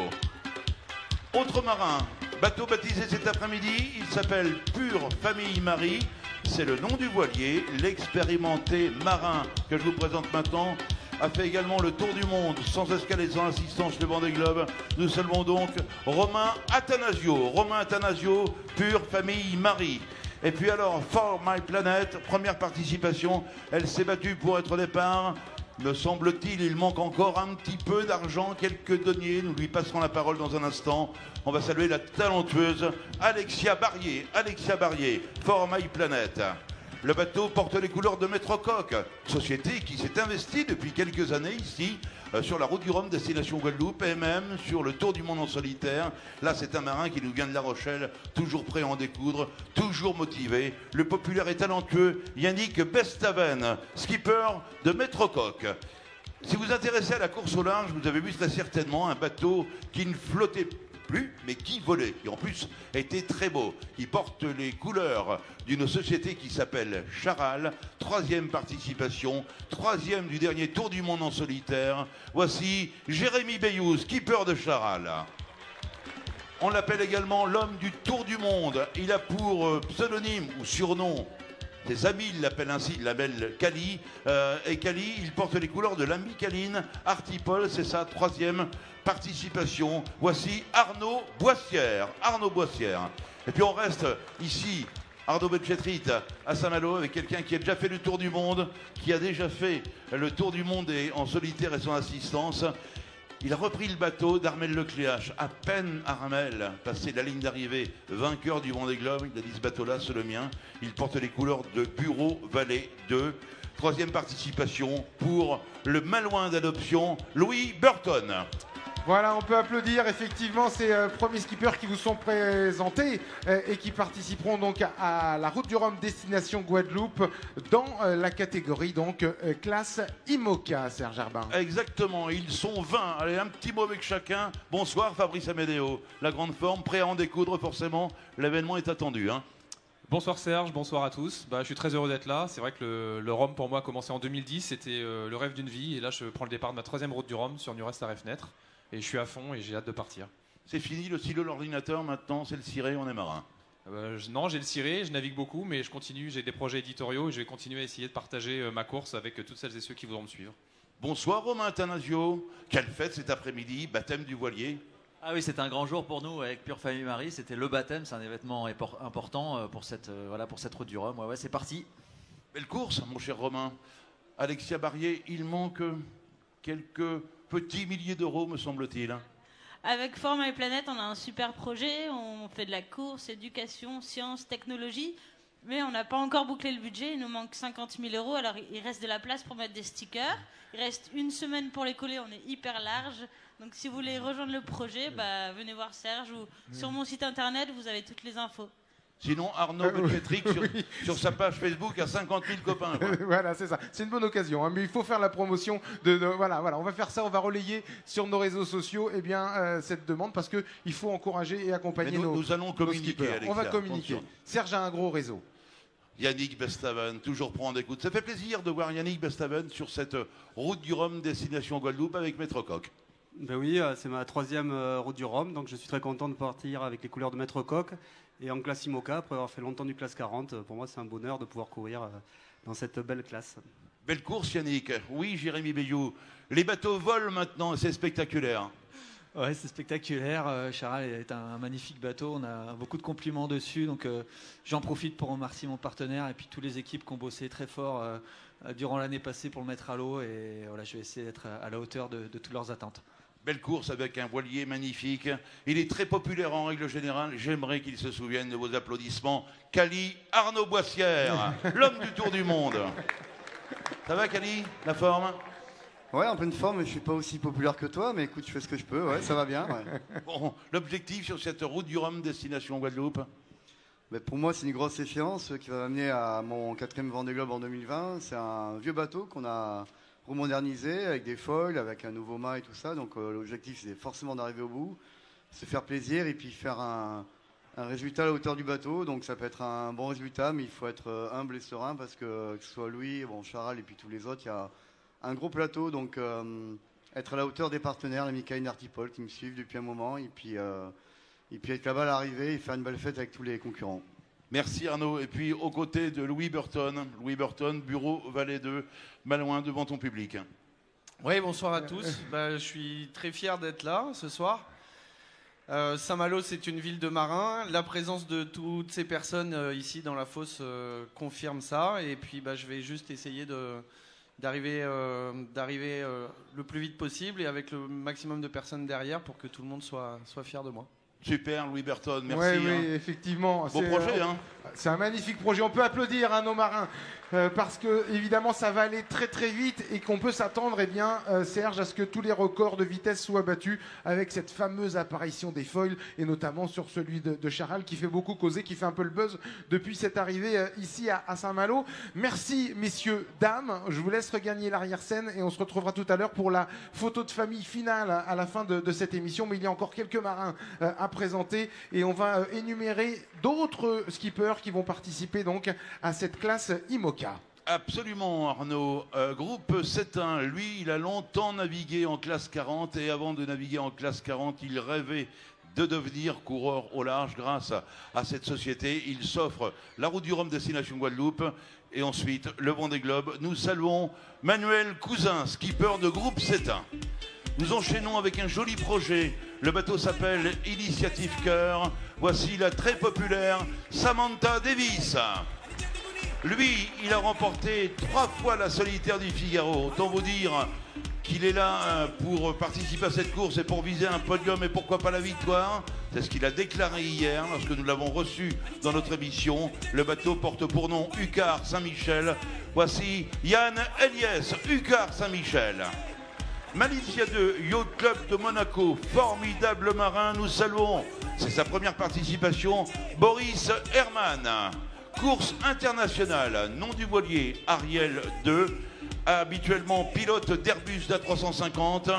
Autre marin, bateau baptisé cet après-midi, il s'appelle Pure Famille Marie. C'est le nom du voilier. L'expérimenté marin que je vous présente maintenant a fait également le tour du monde sans escale et sans assistance le Vendée Globe. Nous saluons donc Romain Attanasio. Romain Attanasio, Pure Famille Marie. Et puis alors, For My Planet, première participation. Elle s'est battue pour être au départ. Me semble-t-il, il manque encore un petit peu d'argent, quelques deniers. Nous lui passerons la parole dans un instant. On va saluer la talentueuse Alexia Barrier. Alexia Barrier, For My Planet. Le bateau porte les couleurs de Maître Coq, société qui s'est investie depuis quelques années ici, sur la route du Rhum, destination Guadeloupe, et même sur le tour du monde en solitaire. Là, c'est un marin qui nous vient de La Rochelle, toujours prêt à en découdre, toujours motivé. Le populaire et talentueux Yannick Bestaven, skipper de Maître Coq. Si vous vous intéressez à la course au large, vous avez vu très certainement un bateau qui ne flottait plus, mais qui volait, qui en plus était très beau. Il porte les couleurs d'une société qui s'appelle Charal, 3e participation, 3e du dernier Tour du Monde en solitaire. Voici Jérémy Bayou, skipper de Charal. On l'appelle également l'homme du Tour du Monde. Il a pour pseudonyme ou surnom, ses amis l'appellent ainsi, il l'appelle Cali. Et Cali, il porte les couleurs de l'ami Caline. Artipol, c'est sa 3e participation. Voici Arnaud Boissière. Arnaud Boissière. Et puis on reste ici, Arnaud Benchetrit, à Saint-Malo, avec quelqu'un qui a déjà fait le Tour du Monde, qui a déjà fait le Tour du Monde et en solitaire et son assistance. Il a repris le bateau d'Armel Lecléache. À peine Armel passé la ligne d'arrivée, vainqueur du Vendée Globe, il a dit ce bateau-là, c'est le mien. Il porte les couleurs de Bureau Vallée 2. 3e participation pour le Malouin d'adoption, Louis Burton. Voilà, on peut applaudir effectivement ces premiers skippers qui vous sont présentés et qui participeront donc à la route du Rhum destination Guadeloupe dans la catégorie donc classe IMOCA, Serge Arbin. Exactement, ils sont 20. Allez, un petit mot avec chacun. Bonsoir Fabrice Amédéo. La grande forme, prêt à en découdre forcément. L'événement est attendu. Hein. Bonsoir Serge, bonsoir à tous. Je suis très heureux d'être là. C'est vrai que le Rhum pour moi a commencé en 2010. C'était le rêve d'une vie. Et là, je prends le départ de ma 3e route du Rhum sur Nurest à Refnetre. Et je suis à fond et j'ai hâte de partir. C'est fini le stylo, l'ordinateur, maintenant c'est le ciré, on est marin. Non, j'ai le ciré, je navigue beaucoup, mais je continue, j'ai des projets éditoriaux et je vais continuer à essayer de partager ma course avec toutes celles et ceux qui voudront me suivre. Bonsoir Romain Athanasio, quelle fête cet après-midi, baptême du voilier. Ah oui, c'était un grand jour pour nous avec Pure Famille Marie, c'était le baptême, c'est un événement important pour cette route du Rhum. Ouais, c'est parti. Belle course, mon cher Romain. Alexia Barrier, il manque quelques petits milliers d'euros, me semble-t-il. Avec Format et Planète, on a un super projet. On fait de la course, éducation, sciences, technologie. Mais on n'a pas encore bouclé le budget. Il nous manque 50 000 euros. Alors, il reste de la place pour mettre des stickers. Il reste une semaine pour les coller. On est hyper large. Donc, si vous voulez rejoindre le projet, venez voir Serge. Ou sur mon site internet, vous avez toutes les infos. Sinon, Arnaud Benchetrit sur sa page Facebook a 50 000 copains. Voilà, c'est ça. C'est une bonne occasion. Hein, mais il faut faire la promotion voilà. On va faire ça. On va relayer sur nos réseaux sociaux cette demande parce qu'il faut encourager et accompagner nous allons communiquer, Alexia. On va communiquer. Attention. Serge a un gros réseau. Yannick Bestaven, toujours prendre écoute. Ça fait plaisir de voir Yannick Bestaven sur cette route du Rhum destination Guadeloupe avec Maître Coq. Ben oui, c'est ma 3e route du Rhum, donc je suis très content de partir avec les couleurs de Maître Coq et en classe IMOCA après avoir fait longtemps du classe 40. Pour moi, c'est un bonheur de pouvoir courir dans cette belle classe. Belle course, Yannick. Oui, Jérémy Bayou. Les bateaux volent maintenant, c'est spectaculaire. Ouais, c'est spectaculaire. Charal est un magnifique bateau. On a beaucoup de compliments dessus. Donc, j'en profite pour remercier mon partenaire et puis toutes les équipes qui ont bossé très fort durant l'année passée pour le mettre à l'eau. Et voilà, je vais essayer d'être à la hauteur de toutes leurs attentes. Belle course avec un voilier magnifique. Il est très populaire en règle générale. J'aimerais qu'il se souvienne de vos applaudissements. Cali Arnaud Boissière, l'homme du Tour du Monde. Ça va, Cali? La forme? Ouais, en pleine forme, je suis pas aussi populaire que toi, mais écoute, je fais ce que je peux, ouais, ça va bien. Ouais. Bon, l'objectif sur cette route du Rhum destination Guadeloupe? Ben pour moi, c'est une grosse échéance qui va m'amener à mon 4e Vendée Globe en 2020. C'est un vieux bateau qu'on a remodernisé avec des foils, avec un nouveau mât et tout ça. Donc l'objectif, c'est forcément d'arriver au bout, se faire plaisir et puis faire un résultat à la hauteur du bateau. Donc ça peut être un bon résultat, mais il faut être humble et serein parce que ce soit Louis, Charal et puis tous les autres, il y a un gros plateau. Donc être à la hauteur des partenaires, les Michael et Artipol qui me suivent depuis un moment et puis être là-bas à l'arrivée et faire une belle fête avec tous les concurrents. Merci Arnaud. Et puis aux côtés de Louis Burton, Bureau Vallée 2, Malouin devant ton public. Oui, bonsoir à tous. Je suis très fier d'être là ce soir. Saint-Malo, c'est une ville de marins. La présence de toutes ces personnes ici dans la fosse confirme ça. Et puis je vais juste essayer d'arriver le plus vite possible et avec le maximum de personnes derrière pour que tout le monde soit fier de moi. Super, Louis Berton, merci. Ouais, hein. oui, effectivement. Beau projet, hein. C'est un magnifique projet. On peut applaudir nos marins parce que évidemment ça va aller très très vite et qu'on peut s'attendre, eh bien, Serge, à ce que tous les records de vitesse soient battus avec cette fameuse apparition des foils et notamment sur celui de Charal qui fait beaucoup causer, qui fait un peu le buzz depuis cette arrivée ici à Saint-Malo. Merci messieurs, dames. Je vous laisse regagner l'arrière-scène et on se retrouvera tout à l'heure pour la photo de famille finale à la fin de cette émission. Mais il y a encore quelques marins à présenter et on va énumérer d'autres skippers qui vont participer donc à cette classe IMOCA. Absolument, Arnaud. Groupe 7.1, lui, il a longtemps navigué en classe 40 et avant de naviguer en classe 40, il rêvait de devenir coureur au large grâce à cette société. Il s'offre la route du Rhum destination Guadeloupe et ensuite le Vendée Globe. Nous saluons Manuel Cousin, skipper de groupe 7.1. Nous enchaînons avec un joli projet. Le bateau s'appelle Initiative Cœur. Voici la très populaire Samantha Davis. Lui, il a remporté 3 fois la solitaire du Figaro. Autant vous dire qu'il est là pour participer à cette course et pour viser un podium et pourquoi pas la victoire. C'est ce qu'il a déclaré hier lorsque nous l'avons reçu dans notre émission. Le bateau porte pour nom Ucar Saint-Michel. Voici Yann Eliès, Ucar Saint-Michel. Malicia 2, Yacht Club de Monaco, formidable marin, nous saluons. C'est sa première participation, Boris Herman. Course internationale, nom du voilier, Ariel 2, habituellement pilote d'Airbus d'A350.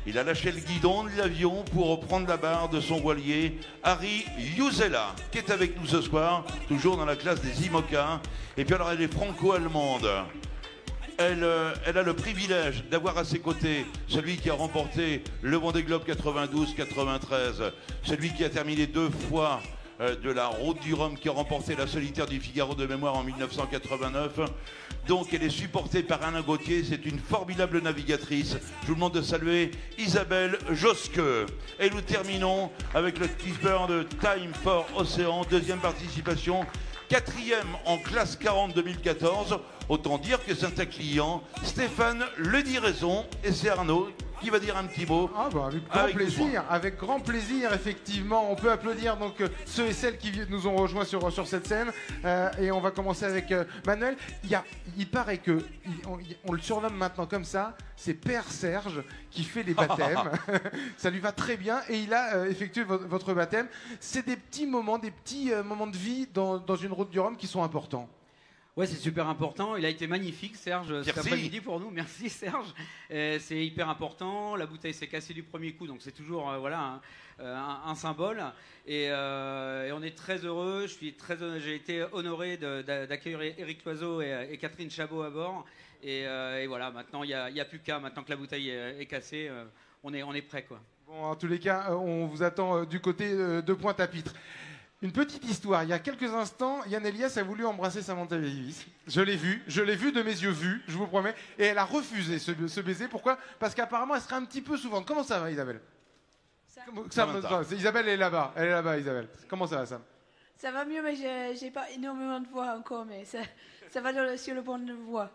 Il a lâché le guidon de l'avion pour prendre la barre de son voilier, Harry Yuzela, qui est avec nous ce soir, toujours dans la classe des IMOCA. Et puis alors elle est franco-allemande. Elle a le privilège d'avoir à ses côtés celui qui a remporté le Vendée Globe 92-93, celui qui a terminé 2 fois de la route du Rhum, qui a remporté la solitaire du Figaro de mémoire en 1989. Donc elle est supportée par Alain Gauthier, c'est une formidable navigatrice. Je vous demande de saluer Isabelle Josque. Et nous terminons avec le skipper de Time for Océan, deuxième participation, 4e en classe 40 2014. Autant dire que c'est un client, Stéphane le dit raison, et c'est Arnaud qui va dire un petit mot. Ah bah avec grand plaisir, effectivement. On peut applaudir donc ceux et celles qui nous ont rejoints sur cette scène. Et on va commencer avec Manuel. Il paraît que on le surnomme maintenant comme ça, c'est Père Serge qui fait les baptêmes. Ça lui va très bien et il a effectué votre baptême. C'est des petits moments de vie dans une route du Rhum qui sont importants. Ouais, c'est super important. Il a été magnifique, Serge, cet après-midi pour nous. Merci, Serge. C'est hyper important. La bouteille s'est cassée du premier coup, donc c'est toujours un symbole. Et on est très heureux. J'ai été honoré d'accueillir Éric Loiseau et Catherine Chabot à bord. Et voilà, maintenant, il n'y a plus qu'à. Maintenant que la bouteille est cassée, on est prêt, quoi. Bon, en tous les cas, on vous attend du côté de Pointe-à-Pitre. Une petite histoire. Il y a quelques instants, Yann Eliès a voulu embrasser Samantha Davis. Je l'ai vu de mes yeux vus, je vous promets. Et elle a refusé ce baiser. Pourquoi? Parce qu'apparemment, elle serait un petit peu souvent. Comment ça va, Isabelle? Isabelle est là-bas. Elle est là-bas, Isabelle. Comment ça va, Sam? Ça va mieux, mais j'ai pas énormément de voix encore, mais ça va sur le point de voix.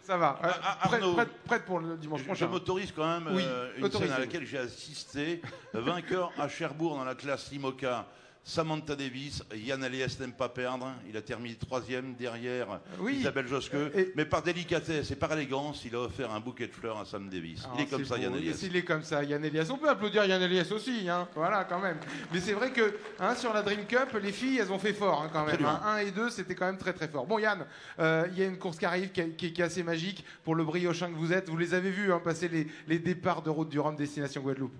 Ça va. Arnaud, prête pour le dimanche prochain. Je m'autorise quand même une scène à laquelle j'ai assisté. Vainqueur à Cherbourg dans la classe IMOCA. Samantha Davis, Yann Eliès n'aime pas perdre. Il a terminé 3e derrière Isabelle Josque. Mais par délicatesse et par élégance, il a offert un bouquet de fleurs à Sam Davis. Il est comme ça, Yann Eliès. Il est comme ça, Yann Eliès. On peut applaudir Yann Eliès aussi, hein. Voilà, quand même. Mais c'est vrai que sur la Dream Cup, les filles, elles ont fait fort quand même. 1 et 2, c'était quand même très très fort. Bon, Yann, il y a une course qui arrive qui est assez magique pour le briochin que vous êtes. Vous les avez vus passer les départs de route du Rhum destination Guadeloupe.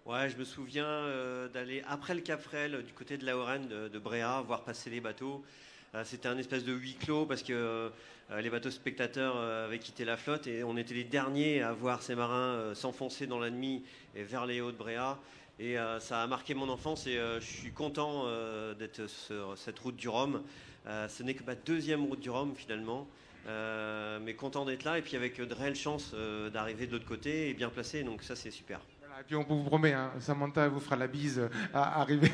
Ouais, je me souviens d'aller après le Cap Frêle du côté de la Lorraine, de Bréa, voir passer les bateaux. C'était un espèce de huis clos parce que les bateaux spectateurs avaient quitté la flotte et on était les derniers à voir ces marins s'enfoncer dans la nuit et vers les hauts de Bréa. Et ça a marqué mon enfance et je suis content d'être sur cette route du Rhum. Ce n'est que ma 2e route du Rhum finalement. Mais content d'être là et puis avec de réelles chances d'arriver de l'autre côté et bien placé, donc ça c'est super. Et puis on vous promet, Samantha vous fera la bise à arriver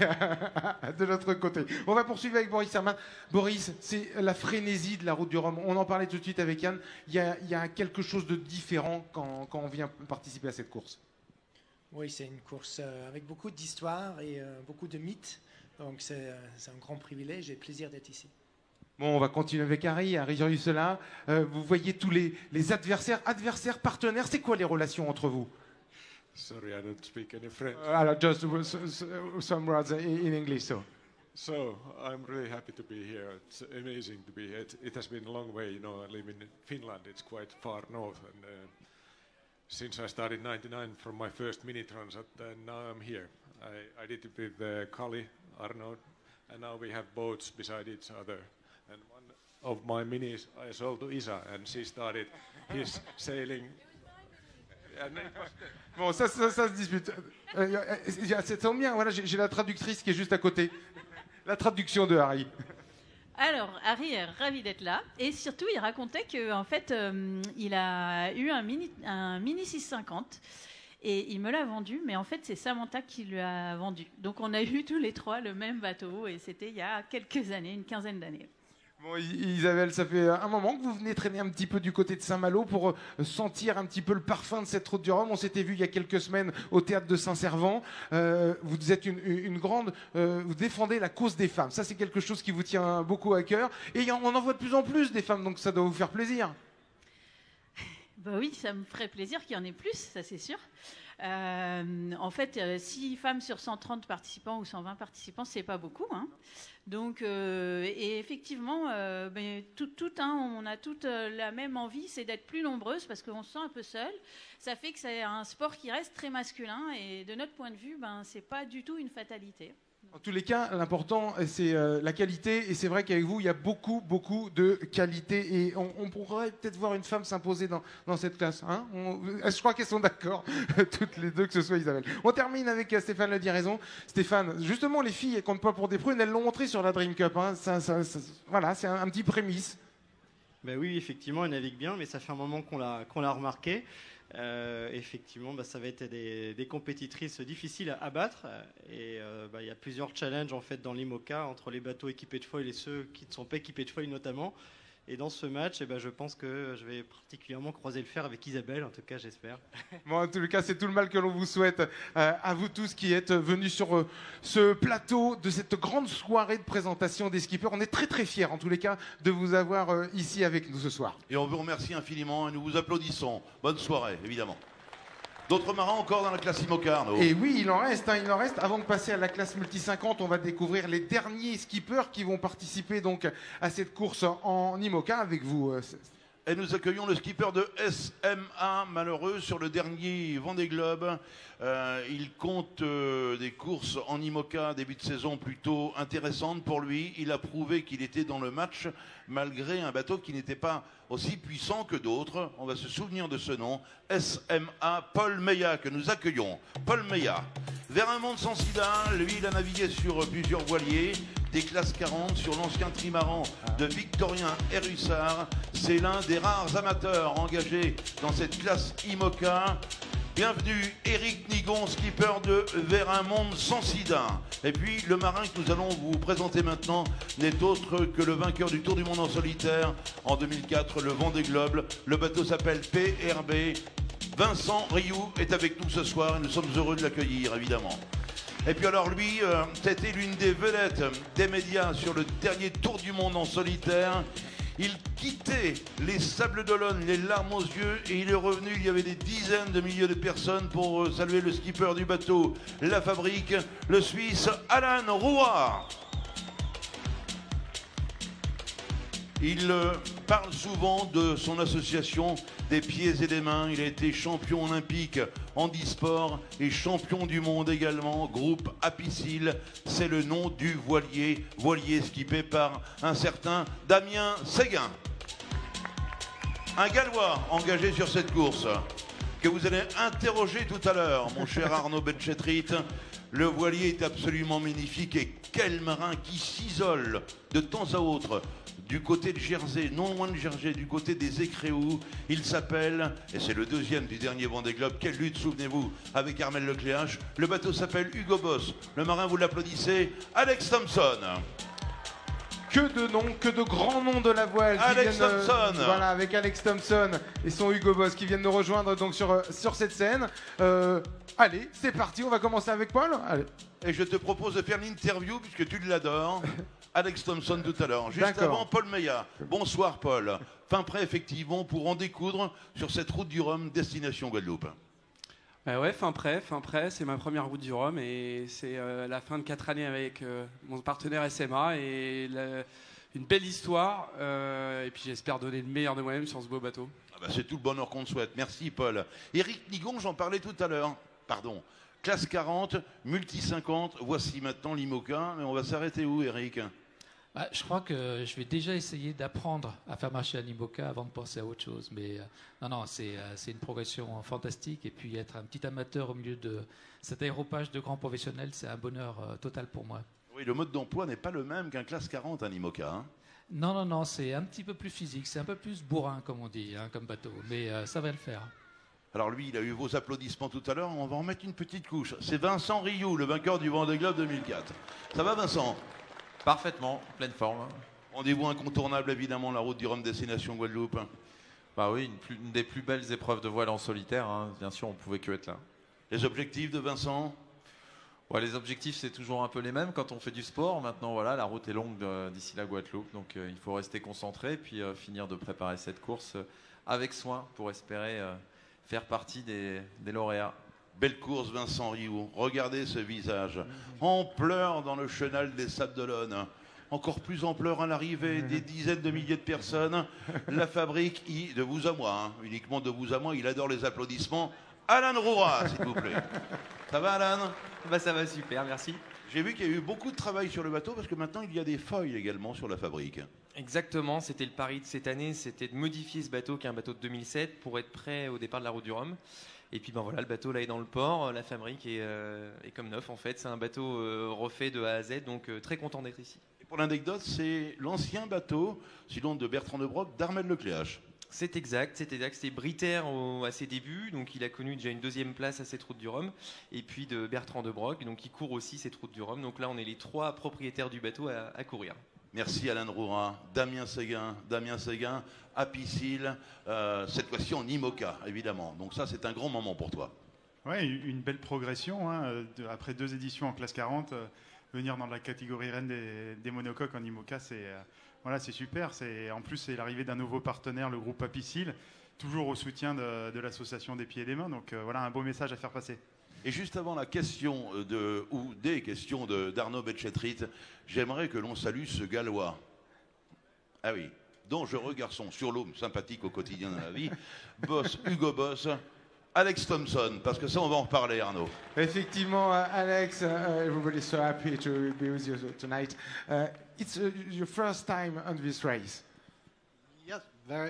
de l'autre côté. On va poursuivre avec Boris Herman. Boris, c'est la frénésie de la route du Rhum. On en parlait tout de suite avec Yann. Il y a quelque chose de différent quand on vient participer à cette course. Oui, c'est une course avec beaucoup d'histoire et beaucoup de mythes. Donc c'est un grand privilège et plaisir d'être ici. Bon, on va continuer avec Harry Rusela. Vous voyez tous les adversaires, partenaires. C'est quoi les relations entre vous? Sorry, I don't speak any French. Just some words in English. So I'm really happy to be here. It's amazing to be here. It has been a long way. You know, I live in Finland. It's quite far north, and since I started '99 from my first mini transat, and now I'm here. I did it with Kali, Arnaud, and now we have boats beside each other. And one of my minis I sold to Isa, and she started his sailing. Bon, ça se dispute. Ça tombe bien, voilà, j'ai la traductrice qui est juste à côté. La traduction de Harry. Alors, Harry est ravi d'être là. Et surtout, il racontait qu'en fait, il a eu un mini 650. Et il me l'a vendu, mais en fait, c'est Samantha qui lui a vendu. Donc, on a eu tous les trois le même bateau. Et c'était il y a quelques années, une quinzaine d'années. Bon, Isabelle, ça fait un moment que vous venez traîner un petit peu du côté de Saint-Malo pour sentir un petit peu le parfum de cette route du Rhum. On s'était vu il y a quelques semaines au théâtre de Saint-Servant. Vous êtes une grande... vous défendez la cause des femmes. Ça, c'est quelque chose qui vous tient beaucoup à cœur. Et on en voit de plus en plus des femmes, donc ça doit vous faire plaisir. Bah oui, ça me ferait plaisir qu'il y en ait plus, ça c'est sûr. En fait, 6 femmes sur 130 participants ou 120 participants, c'est pas beaucoup, hein. Donc, et effectivement, on a toutes la même envie, c'est d'être plus nombreuses parce qu'on se sent un peu seul. Ça fait que c'est un sport qui reste très masculin et de notre point de vue, c'est pas du tout une fatalité. En tous les cas, l'important, c'est la qualité. Et c'est vrai qu'avec vous, il y a beaucoup de qualité. Et on pourrait peut-être voir une femme s'imposer dans cette classe. Hein, je crois qu'elles sont d'accord, toutes les deux, que ce soit Isabelle. On termine avec Stéphane Le Diraison. Stéphane, justement, les filles, elles comptent pas pour des prunes. Elles l'ont montré sur la Dream Cup. Hein. Voilà, c'est un petit prémisse. Ben oui, effectivement, elles naviguent bien, mais ça fait un moment qu'on l'a remarqué. Effectivement, ça va être des compétitrices difficiles à battre et il y a plusieurs challenges en fait dans l'IMOCA entre les bateaux équipés de foil et ceux qui ne sont pas équipés de foil notamment. Et dans ce match, je pense que je vais particulièrement croiser le fer avec Isabelle, en tout cas j'espère. Bon, en tout cas, c'est tout le mal que l'on vous souhaite à vous tous qui êtes venus sur ce plateau de cette grande soirée de présentation des skippers. On est très fiers, en tous les cas, de vous avoir ici avec nous ce soir. Et on vous remercie infiniment et nous vous applaudissons. Bonne soirée, évidemment. D'autres marins encore dans la classe IMOCA, Arnaud? Et oui, il en reste. Avant de passer à la classe multi 50, on va découvrir les derniers skippers qui vont participer donc à cette course en IMOCA avec vous. Et nous accueillons le skipper de SMA, malheureux, sur le dernier Vendée Globe. Il compte des courses en IMOCA, début de saison plutôt intéressantes pour lui. Il a prouvé qu'il était dans le match, malgré un bateau qui n'était pas aussi puissant que d'autres. On va se souvenir de ce nom, SMA, Paul Meillat, que nous accueillons. Paul Meillat. Vers un monde sans sida, lui, il a navigué sur plusieurs voiliers, des classes 40 sur l'ancien trimaran de Victorien Hérussard. C'est l'un des rares amateurs engagés dans cette classe IMOCA. Bienvenue Éric Nigon, skipper de Vers un monde sans sida. Et puis le marin que nous allons vous présenter maintenant n'est autre que le vainqueur du Tour du Monde en solitaire en 2004, le Vendée Globe. Le bateau s'appelle PRB. Vincent Rioux est avec nous ce soir et nous sommes heureux de l'accueillir évidemment. Et puis alors lui, c'était l'une des vedettes des médias sur le dernier Tour du Monde en solitaire. Il quittait les Sables d'Olonne, les larmes aux yeux, et il est revenu, il y avait des dizaines de milliers de personnes pour saluer le skipper du bateau La Fabrique, le Suisse Alan Rouard. Il parle souvent de son association des pieds et des mains. Il a été champion olympique handisport et champion du monde également. Groupe Apicil, c'est le nom du voilier skippé par un certain Damien Séguin. Un Gallois engagé sur cette course que vous allez interroger tout à l'heure, mon cher Arnaud Benchetrit. Le voilier est absolument magnifique et quel marin qui s'isole de temps à autre du côté de Jersey, non loin de Jersey, du côté des Écréous. Il s'appelle, et c'est le deuxième du dernier Vendée Globe, quelle lutte, souvenez-vous, avec Armel Lecléache. Le bateau s'appelle Hugo Boss. Le marin, vous l'applaudissez, Alex Thompson. Que de noms, que de grands noms de la voile. Alex Thompson. Voilà, avec Alex Thompson et son Hugo Boss qui viennent nous rejoindre donc sur cette scène. allez, c'est parti, on va commencer avec Paul. Allez. Et je te propose de faire l'interview, puisque tu l'adores, Alex Thompson tout à l'heure. Juste D'accord. avant, Paul Meillat. Bonsoir Paul. Fin prêt effectivement pour en découdre sur cette route du Rhum destination Guadeloupe. Ouais, fin prêt, c'est ma première route du Rhum et c'est la fin de 4 années avec mon partenaire SMA et une belle histoire et puis j'espère donner le meilleur de moi-même sur ce beau bateau. Ah bah, c'est tout le bonheur qu'on te souhaite. Merci Paul. Éric Nigon, j'en parlais tout à l'heure. Pardon. Classe 40, multi 50, voici maintenant l'IMOCA. Mais on va s'arrêter où, Éric? Je crois que je vais déjà essayer d'apprendre à faire marcher un IMOCA avant de penser à autre chose. Mais non, c'est une progression fantastique. Et puis être un petit amateur au milieu de cet aéropage de grands professionnels, c'est un bonheur total pour moi. Oui, le mode d'emploi n'est pas le même qu'un classe 40, un IMOCA. Hein. Non, c'est un petit peu plus physique. C'est un peu plus bourrin, comme on dit, comme bateau. Mais ça va le faire. Alors lui, il a eu vos applaudissements tout à l'heure. On va en mettre une petite couche. C'est Vincent Rioux, le vainqueur du Vendée Globe 2004. Ça va, Vincent? Parfaitement, pleine forme. Rendez-vous incontournable, évidemment, la route du Rhum destination Guadeloupe. Bah oui, une des plus belles épreuves de voile en solitaire. Hein. Bien sûr, on pouvait que être là. Les objectifs de Vincent? Ouais, les objectifs, c'est toujours un peu les mêmes quand on fait du sport. Maintenant, voilà, la route est longue d'ici la Guadeloupe. Donc, il faut rester concentré et puis finir de préparer cette course avec soin pour espérer faire partie des lauréats. Belle course, Vincent Rioux. Regardez ce visage. En pleurs dans le chenal des Sables d'Olonne. Encore plus en pleurs à l'arrivée, des dizaines de milliers de personnes. La fabrique, de vous à moi, hein, uniquement de vous à moi, il adore les applaudissements. Alan Roura, s'il vous plaît. Ça va, Alan? Ça va super, merci. J'ai vu qu'il y a eu beaucoup de travail sur le bateau parce que maintenant il y a des feuilles également sur la fabrique. Exactement, c'était le pari de cette année, c'était de modifier ce bateau qui est un bateau de 2007 pour être prêt au départ de la route du Rhum. Et puis voilà, le bateau là est dans le port, la fabrique est comme neuf en fait, c'est un bateau refait de A à Z, donc très content d'être ici. Et pour l'anecdote, c'est l'ancien bateau, sinon de Bertrand de Broc, d'Armel Lecléache. C'est exact, c'était Briter à ses débuts, donc il a connu déjà une deuxième place à cette route du Rhum, et puis de Bertrand de Broc, donc il court aussi cette route du Rhum, donc là on est les 3 propriétaires du bateau à courir. Merci Alain Roura, Damien Séguin à Piscille, cette fois-ci en IMOCA évidemment, donc ça c'est un grand moment pour toi. Oui, une belle progression, hein, après 2 éditions en classe 40, venir dans la catégorie reine des monocoques en IMOCA, c'est super. En plus, c'est l'arrivée d'un nouveau partenaire, le groupe Apicil, toujours au soutien de l'association des pieds et des mains. Donc voilà un beau message à faire passer. Et juste avant la question des questions d'Arnaud Betchetrit, j'aimerais que l'on salue ce Gallois. Ah oui, dangereux garçon sur l'eau, sympathique au quotidien dans la vie. Hugo Boss. Alex Thompson, parce que ça, on va en reparler, Arnaud. Effectivement, Alex, everybody's so happy to be with you tonight. It's your first time on this race. Yes,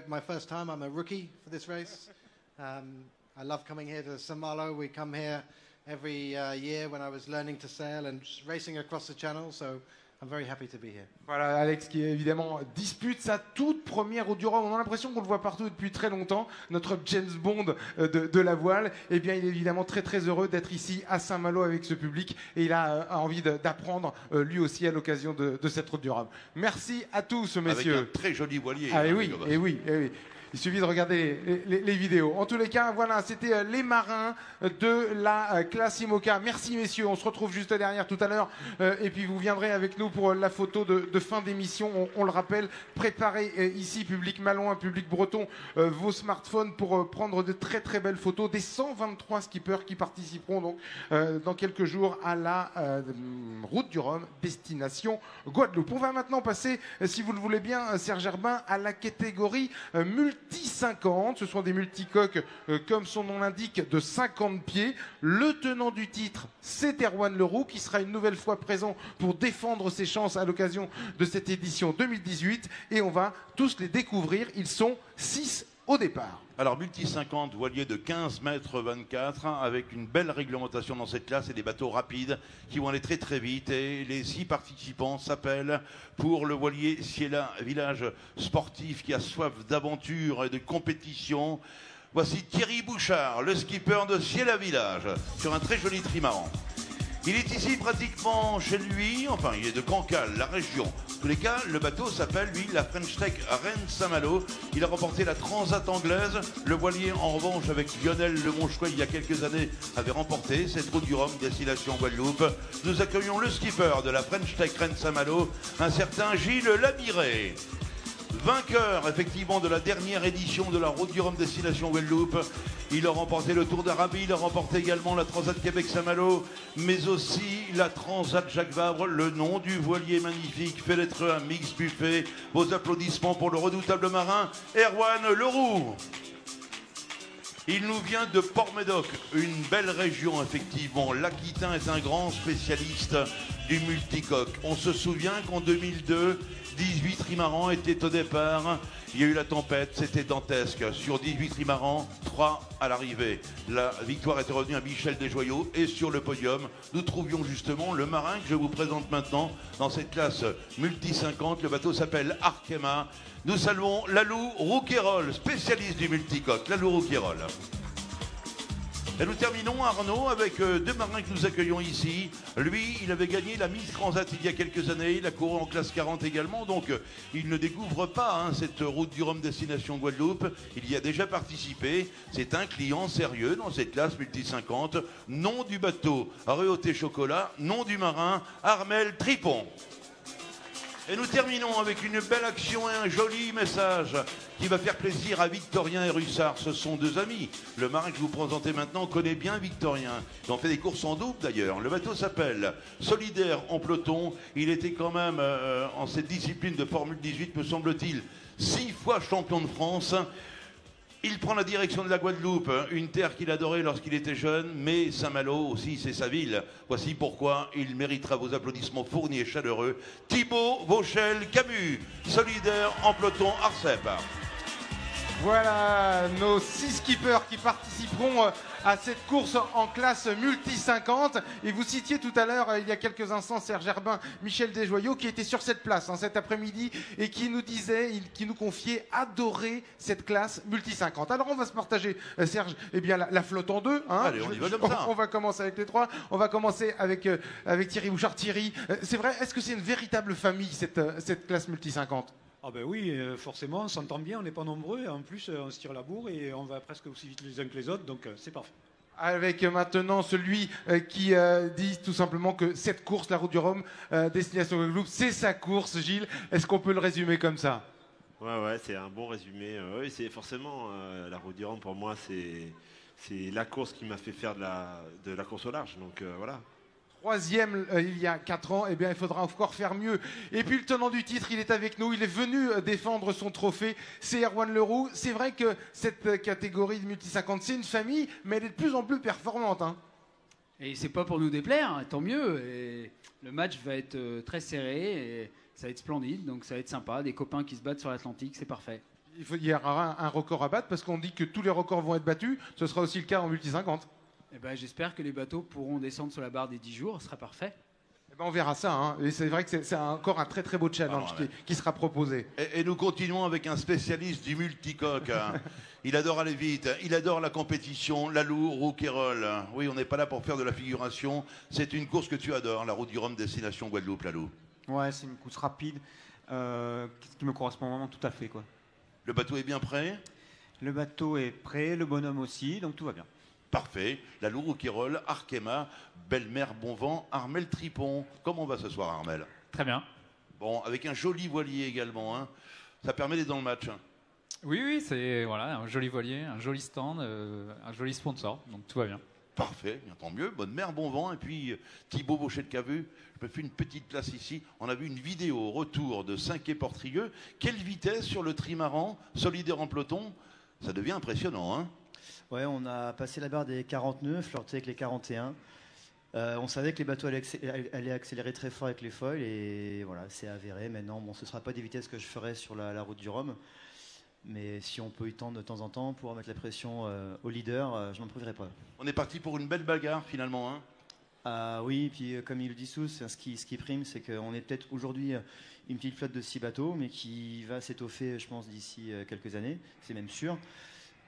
my first time. I'm a rookie for this race. I love coming here to St. Malo. We come here every year when I was learning to sail and racing across the channel, so I'm very happy to be here. Voilà, Alex qui évidemment dispute sa toute première route du Rhum. On a l'impression qu'on le voit partout depuis très longtemps. Notre James Bond de la voile. Eh bien, il est évidemment très très heureux d'être ici à Saint-Malo avec ce public et il a envie d'apprendre lui aussi à l'occasion de cette route du Rhum. Merci à tous, messieurs. Avec un très joli voilier. Ah, oui. Il suffit de regarder les vidéos. En tous les cas, voilà, c'était les marins de la classe IMOCA. Merci messieurs, on se retrouve juste derrière tout à l'heure. Et puis vous viendrez avec nous pour la photo de fin d'émission. On le rappelle, préparez ici, public malouin, public breton, vos smartphones pour prendre de très très belles photos des 123 skippers qui participeront donc dans quelques jours à la route du Rhum, destination Guadeloupe. On va maintenant passer, si vous le voulez bien, Serge Herbin, à la catégorie multi 50, ce sont des multicoques comme son nom l'indique de 50 pieds. Le tenant du titre, c'est Erwan Leroux qui sera une nouvelle fois présent pour défendre ses chances à l'occasion de cette édition 2018 et on va tous les découvrir, ils sont 6 au départ. Alors multi 50, voilier de 15 mètres 24 avec une belle réglementation dans cette classe et des bateaux rapides qui vont aller très très vite et les 6 participants s'appellent pour le voilier Ciela, village sportif qui a soif d'aventure et de compétition. Voici Thierry Bouchard, le skipper de Ciela Village sur un très joli trimaran. Il est ici pratiquement chez lui, enfin il est de Cancale, la région. En tous les cas, le bateau s'appelle lui la French Tech Rennes Saint-Malo. Il a remporté la Transat anglaise. Le voilier en revanche avec Lionel Le Monchois il y a quelques années avait remporté cette route du Rhum destination Guadeloupe. Nous accueillons le skipper de la French Tech Rennes Saint-Malo, un certain Gilles Lamiré. Vainqueur effectivement de la dernière édition de la Route du Rhum destination Guadeloupe. Il a remporté le Tour d'Arabie, il a remporté également la Transat Québec-Saint-Malo, mais aussi la Transat Jacques Vabre. Le nom du voilier magnifique fait d'être un mix buffet. Vos applaudissements pour le redoutable marin Erwan Leroux. Il nous vient de Port-Médoc, une belle région effectivement. L'Aquitain est un grand spécialiste du multicoque. On se souvient qu'en 2002, 18 trimarans étaient au départ. Il y a eu la tempête, c'était dantesque. Sur 18 trimarans, 3 à l'arrivée. La victoire était revenue à Michel Desjoyaux. Et sur le podium, nous trouvions justement le marin que je vous présente maintenant dans cette classe multi 50. Le bateau s'appelle Arkema. Nous saluons Lalou Rouquayrol, spécialiste du multicoque. Lalou Rouquayrol. Et nous terminons, Arnaud, avec deux marins que nous accueillons ici. Lui, il avait gagné la Miss Transat il y a quelques années. Il a couru en classe 40 également. Donc, il ne découvre pas cette route du Rhum destination Guadeloupe. Il y a déjà participé. C'est un client sérieux dans cette classe multi 50. Nom du bateau, Réauté Chocolat. Nom du marin, Armel Tripon. Et nous terminons avec une belle action et un joli message qui va faire plaisir à Victorien et Russard. Ce sont deux amis. Le marin que je vous présentez maintenant connaît bien Victorien. Ils ont fait des courses en double d'ailleurs. Le bateau s'appelle Solidaire en peloton. Il était quand même en cette discipline de Formule 18, me semble-t-il, 6 fois champion de France. Il prend la direction de la Guadeloupe, une terre qu'il adorait lorsqu'il était jeune, mais Saint-Malo aussi, c'est sa ville. Voici pourquoi il méritera vos applaudissements fournis et chaleureux. Thibaut Vauchel-Camus, Solidaire en peloton Arcep. Voilà nos 6 skippers qui participeront à cette course en classe multi 50. Et vous citiez tout à l'heure, il y a quelques instants, Serge Herbin, Michel Desjoyaux, qui était sur cette place cet après-midi et qui nous disait, qui nous confiait adorer cette classe multi 50. Alors on va se partager, Serge, la flotte en deux. Allez, on y va comme ça. On va commencer avec les trois. On va commencer avec Thierry Bouchard. Thierry, c'est vrai, est-ce que c'est une véritable famille, cette classe multi 50 ? Ah ben oui, forcément, on s'entend bien, on n'est pas nombreux, en plus on se tire la bourre et on va presque aussi vite les uns que les autres, donc c'est parfait. Avec maintenant celui qui dit tout simplement que cette course, la Route du Rhum, destination Guadeloupe, c'est sa course, Gilles. Est-ce qu'on peut le résumer comme ça ? Ouais, c'est un bon résumé. Oui, c'est forcément la Route du Rhum pour moi, c'est la course qui m'a fait faire de la course au large, donc voilà. Troisième il y a 4 ans, il faudra encore faire mieux. Et puis le tenant du titre, il est avec nous, il est venu défendre son trophée, c'est Erwan Leroux. C'est vrai que cette catégorie de multi 50, c'est une famille, mais elle est de plus en plus performante. Et c'est pas pour nous déplaire, tant mieux. Et le match va être très serré, et ça va être splendide, donc ça va être sympa. Des copains qui se battent sur l'Atlantique, c'est parfait. Il y aura un record à battre, parce qu'on dit que tous les records vont être battus. Ce sera aussi le cas en multi 50. J'espère que les bateaux pourront descendre sur la barre des 10 jours, ce sera parfait. On verra ça. Et c'est vrai que c'est encore un très très beau challenge qui sera proposé. Et nous continuons avec un spécialiste du multicoque. Il adore aller vite, il adore la compétition, Lalou Rouquayrol. Oui, on n'est pas là pour faire de la figuration. C'est une course que tu adores, la Route du Rhum destination Guadeloupe, Lalou. Ouais, c'est une course rapide qui me correspond vraiment tout à fait, quoi. Le bateau est bien prêt ? Le bateau est prêt, le bonhomme aussi, donc tout va bien. Parfait. Lalou Rouquayrol, Arkema, Belle-Mère Bonvent, Armel Tripon. Comment on va ce soir, Armel ? Très bien. Bon, avec un joli voilier également. Ça permet d'être dans le match. Oui, c'est un joli voilier, un joli stand, un joli sponsor, donc tout va bien. Parfait, bien tant mieux. Bonne mer, bon vent. Et puis Thibaut Vauchel-Camus, je me fais une petite place ici. On a vu une vidéo retour de Saint-Quay-Portrieux. Quelle vitesse sur le trimaran, solidaire en peloton ? Ça devient impressionnant, Ouais, on a passé la barre des 40 nœuds, flirté avec les 41. On savait que les bateaux allaient accélérer très fort avec les foils et voilà, c'est avéré. Maintenant, ce ne sera pas des vitesses que je ferai sur la route du Rhum, mais si on peut y tendre de temps en temps pour mettre la pression au leader, je n'en priverai pas. On est parti pour une belle bagarre finalement. Oui, puis comme il le dit tous, ce qui prime, c'est qu'on est peut-être aujourd'hui une petite flotte de 6 bateaux, mais qui va s'étoffer, je pense, d'ici quelques années, c'est même sûr.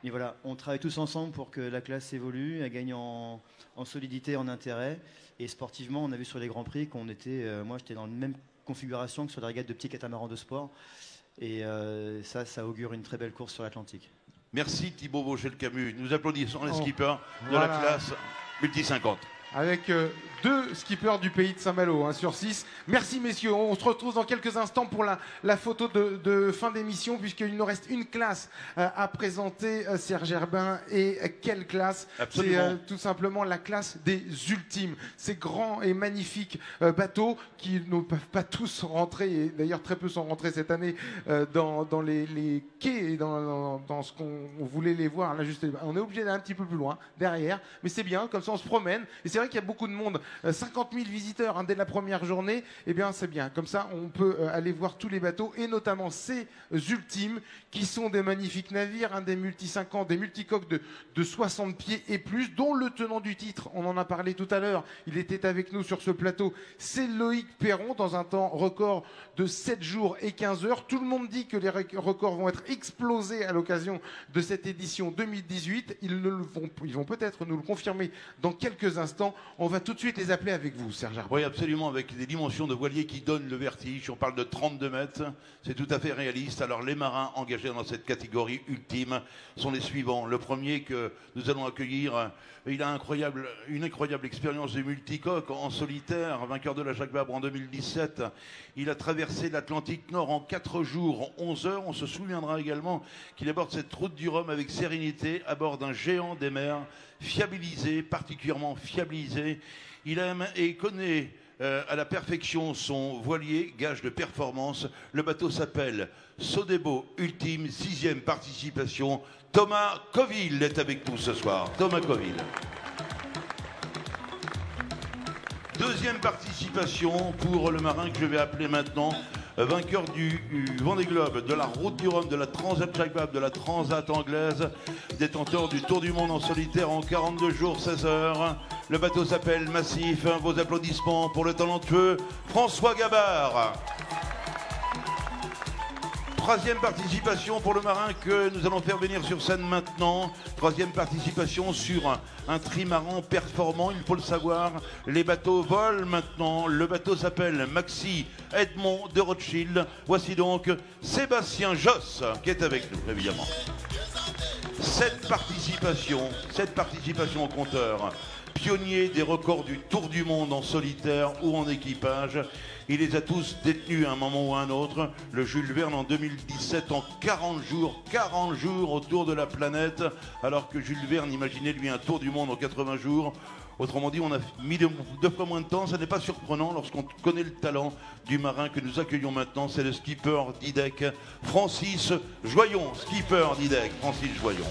Mais voilà, on travaille tous ensemble pour que la classe évolue, elle gagne en solidité, en intérêt. Et sportivement, on a vu sur les Grands Prix qu'on était, moi j'étais dans la même configuration que sur les régates de petits catamarans de sport. Et ça augure une très belle course sur l'Atlantique. Merci Thibaut Vauchel-Camus. Nous applaudissons les skippers de voilà. la classe multi 50. Avec 2 skippers du pays de Saint-Malo, sur 6. Merci messieurs, on se retrouve dans quelques instants pour la photo de fin d'émission, puisqu'il nous reste une classe à présenter, Serge Herbin. Et quelle classe? C'est tout simplement la classe des ultimes. Ces grands et magnifiques bateaux qui ne peuvent pas tous rentrer, et d'ailleurs très peu sont rentrés cette année dans les quais et dans ce qu'on voulait les voir. Là, juste, on est obligé d'aller un petit peu plus loin, derrière, mais c'est bien, comme ça on se promène. Et c'est vrai qu'il y a beaucoup de monde, 50 000 visiteurs dès la première journée, eh bien c'est bien. Comme ça, on peut aller voir tous les bateaux, et notamment ces ultimes, qui sont des magnifiques navires, des multi-50, des multicoques de 60 pieds et plus, dont le tenant du titre, on en a parlé tout à l'heure, il était avec nous sur ce plateau, c'est Loïc Perron, dans un temps record de 7 jours et 15 heures. Tout le monde dit que les records vont être explosés à l'occasion de cette édition 2018. Ils vont peut-être nous le confirmer dans quelques instants. On va tout de suite les appeler avec vous, Serge Arbin. Oui, absolument, avec des dimensions de voilier qui donnent le vertige. On parle de 32 mètres, c'est tout à fait réaliste. Alors les marins engagés dans cette catégorie ultime sont les suivants. Le premier que nous allons accueillir, il a une incroyable expérience de multicoque en solitaire, vainqueur de la Jacques Vabre en 2017. Il a traversé l'Atlantique Nord en 4 jours, en 11 heures. On se souviendra également qu'il aborde cette route du Rhum avec sérénité, à bord d'un géant des mers, fiabilisé, particulièrement fiabilisé. Il aime et connaît à la perfection son voilier, gage de performance. Le bateau s'appelle Sodebo Ultime, 6e participation. Thomas Coville est avec nous ce soir. Thomas Coville. 2e participation pour le marin que je vais appeler maintenant, vainqueur du Vendée Globe, de la Route du Rhum, de la Transat Jacques Vabre, de la Transat anglaise, détenteur du Tour du Monde en solitaire en 42 jours, 16 heures. Le bateau s'appelle Massif. Vos applaudissements pour le talentueux François Gabard. 3e participation pour le marin que nous allons faire venir sur scène maintenant. 3e participation sur un trimaran performant, il faut le savoir. Les bateaux volent maintenant. Le bateau s'appelle Maxi Edmond de Rothschild. Voici donc Sébastien Josse qui est avec nous, évidemment. 7 participations au compteur. Pionnier des records du Tour du Monde en solitaire ou en équipage. Il les a tous détenus à un moment ou à un autre. Le Jules Verne en 2017 en 40 jours autour de la planète, alors que Jules Verne imaginait lui un tour du monde en 80 jours. Autrement dit, on a mis 2 fois moins de temps. Ça n'est pas surprenant lorsqu'on connaît le talent du marin que nous accueillons maintenant. C'est le skipper d'IDEC, Francis Joyon. Skipper d'IDEC, Francis Joyon.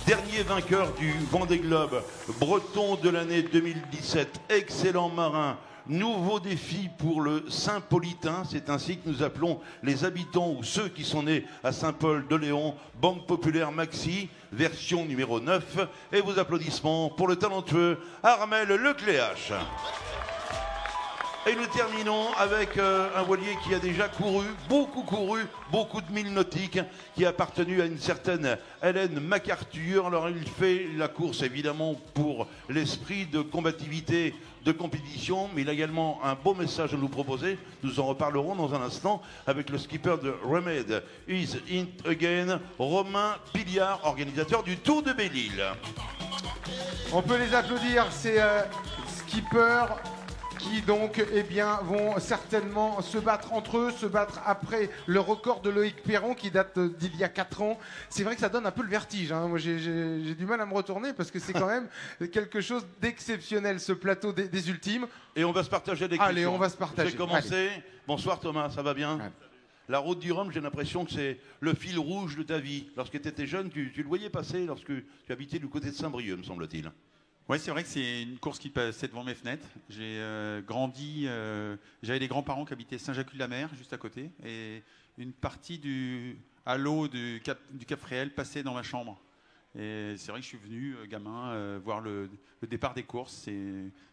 Dernier vainqueur du Vendée Globe, breton de l'année 2017, excellent marin. Nouveau défi pour le Saint-Politain, c'est ainsi que nous appelons les habitants ou ceux qui sont nés à Saint-Paul-de-Léon, Banque Populaire Maxi, version numéro 9. Et vos applaudissements pour le talentueux Armel Lecléache. Et nous terminons avec un voilier qui a déjà couru, beaucoup de milles nautiques, qui a appartenu à une certaine Hélène MacArthur. Alors il fait la course évidemment pour l'esprit de combativité, de compétition, mais il a également un beau message à nous proposer. Nous en reparlerons dans un instant avec le skipper de Remade Is It Again, Romain Piliard, organisateur du Tour de Belle-Île. On peut les applaudir, ces skippers qui donc vont certainement se battre entre eux, se battre après le record de Loïc Perron qui date d'il y a 4 ans. C'est vrai que ça donne un peu le vertige. Moi, j'ai du mal à me retourner parce que c'est quand même quelque chose d'exceptionnel, ce plateau des ultimes. Et on va se partager des questions. Allez, on va se partager. J'ai commencé. Bonsoir Thomas, ça va bien? La route du Rhum, j'ai l'impression que c'est le fil rouge de ta vie. Lorsque tu étais jeune, tu le voyais passer lorsque tu habitais du côté de Saint-Brieuc, me semble-t-il. Oui, c'est vrai que c'est une course qui passait devant mes fenêtres. J'ai grandi, j'avais des grands-parents qui habitaient Saint-Jacques-de-la-Mer, juste à côté, et une partie du halo du Cap Fréhel passait dans ma chambre. Et c'est vrai que je suis venu, gamin, voir le départ des courses.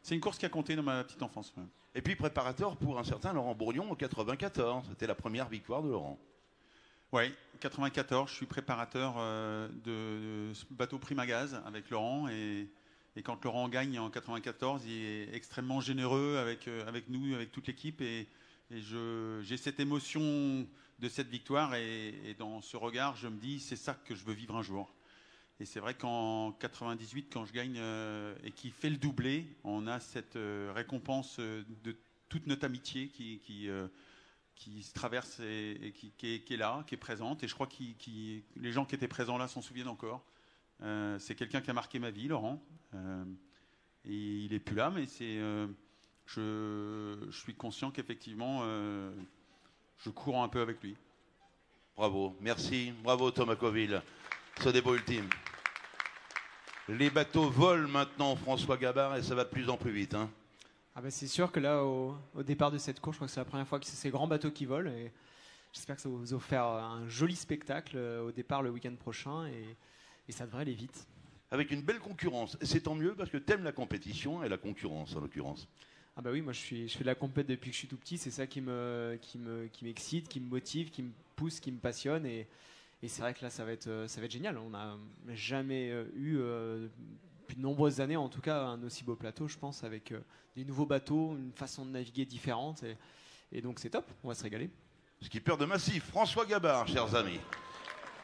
C'est une course qui a compté dans ma petite enfance. Ouais. Et puis préparateur pour un certain Laurent Bourgnon en 94. C'était la première victoire de Laurent. Oui, 94, je suis préparateur de ce bateau Prima Gaz avec Laurent. Et quand Laurent gagne en 94, il est extrêmement généreux avec nous, avec toute l'équipe. Et j'ai cette émotion de cette victoire. Et dans ce regard, je me dis, c'est ça que je veux vivre un jour. Et c'est vrai qu'en 98, quand je gagne et qu'il fait le doublé, on a cette récompense de toute notre amitié qui se traverse et qui est là, qui est présente. Et je crois que les gens qui étaient présents là s'en souviennent encore. C'est quelqu'un qui a marqué ma vie, Laurent. Et il n'est plus là, mais je suis conscient qu'effectivement, je cours un peu avec lui. Bravo, merci. Bravo Thomas Coville. Ce dépôt ultime. Les bateaux volent maintenant, François Gabard, et ça va de plus en plus vite. Hein. Ah bah c'est sûr que là, au départ de cette course, je crois que c'est la première fois que c'est ces grands bateaux qui volent. Et j'espère que ça va vous offrir un joli spectacle au départ le week-end prochain. Et ça devrait aller vite. Avec une belle concurrence. Et c'est tant mieux parce que t'aimes la compétition et la concurrence en l'occurrence. Ah bah oui, moi je fais de la compète depuis que je suis tout petit. C'est ça qui m'excite, qui me motive, qui me pousse, qui me passionne. Et c'est vrai que là, ça va être génial. On n'a jamais eu, depuis de nombreuses années en tout cas, un aussi beau plateau, je pense, avec des nouveaux bateaux, une façon de naviguer différente. Et donc c'est top, on va se régaler. Skipper de Massif, François Gabard, chers amis.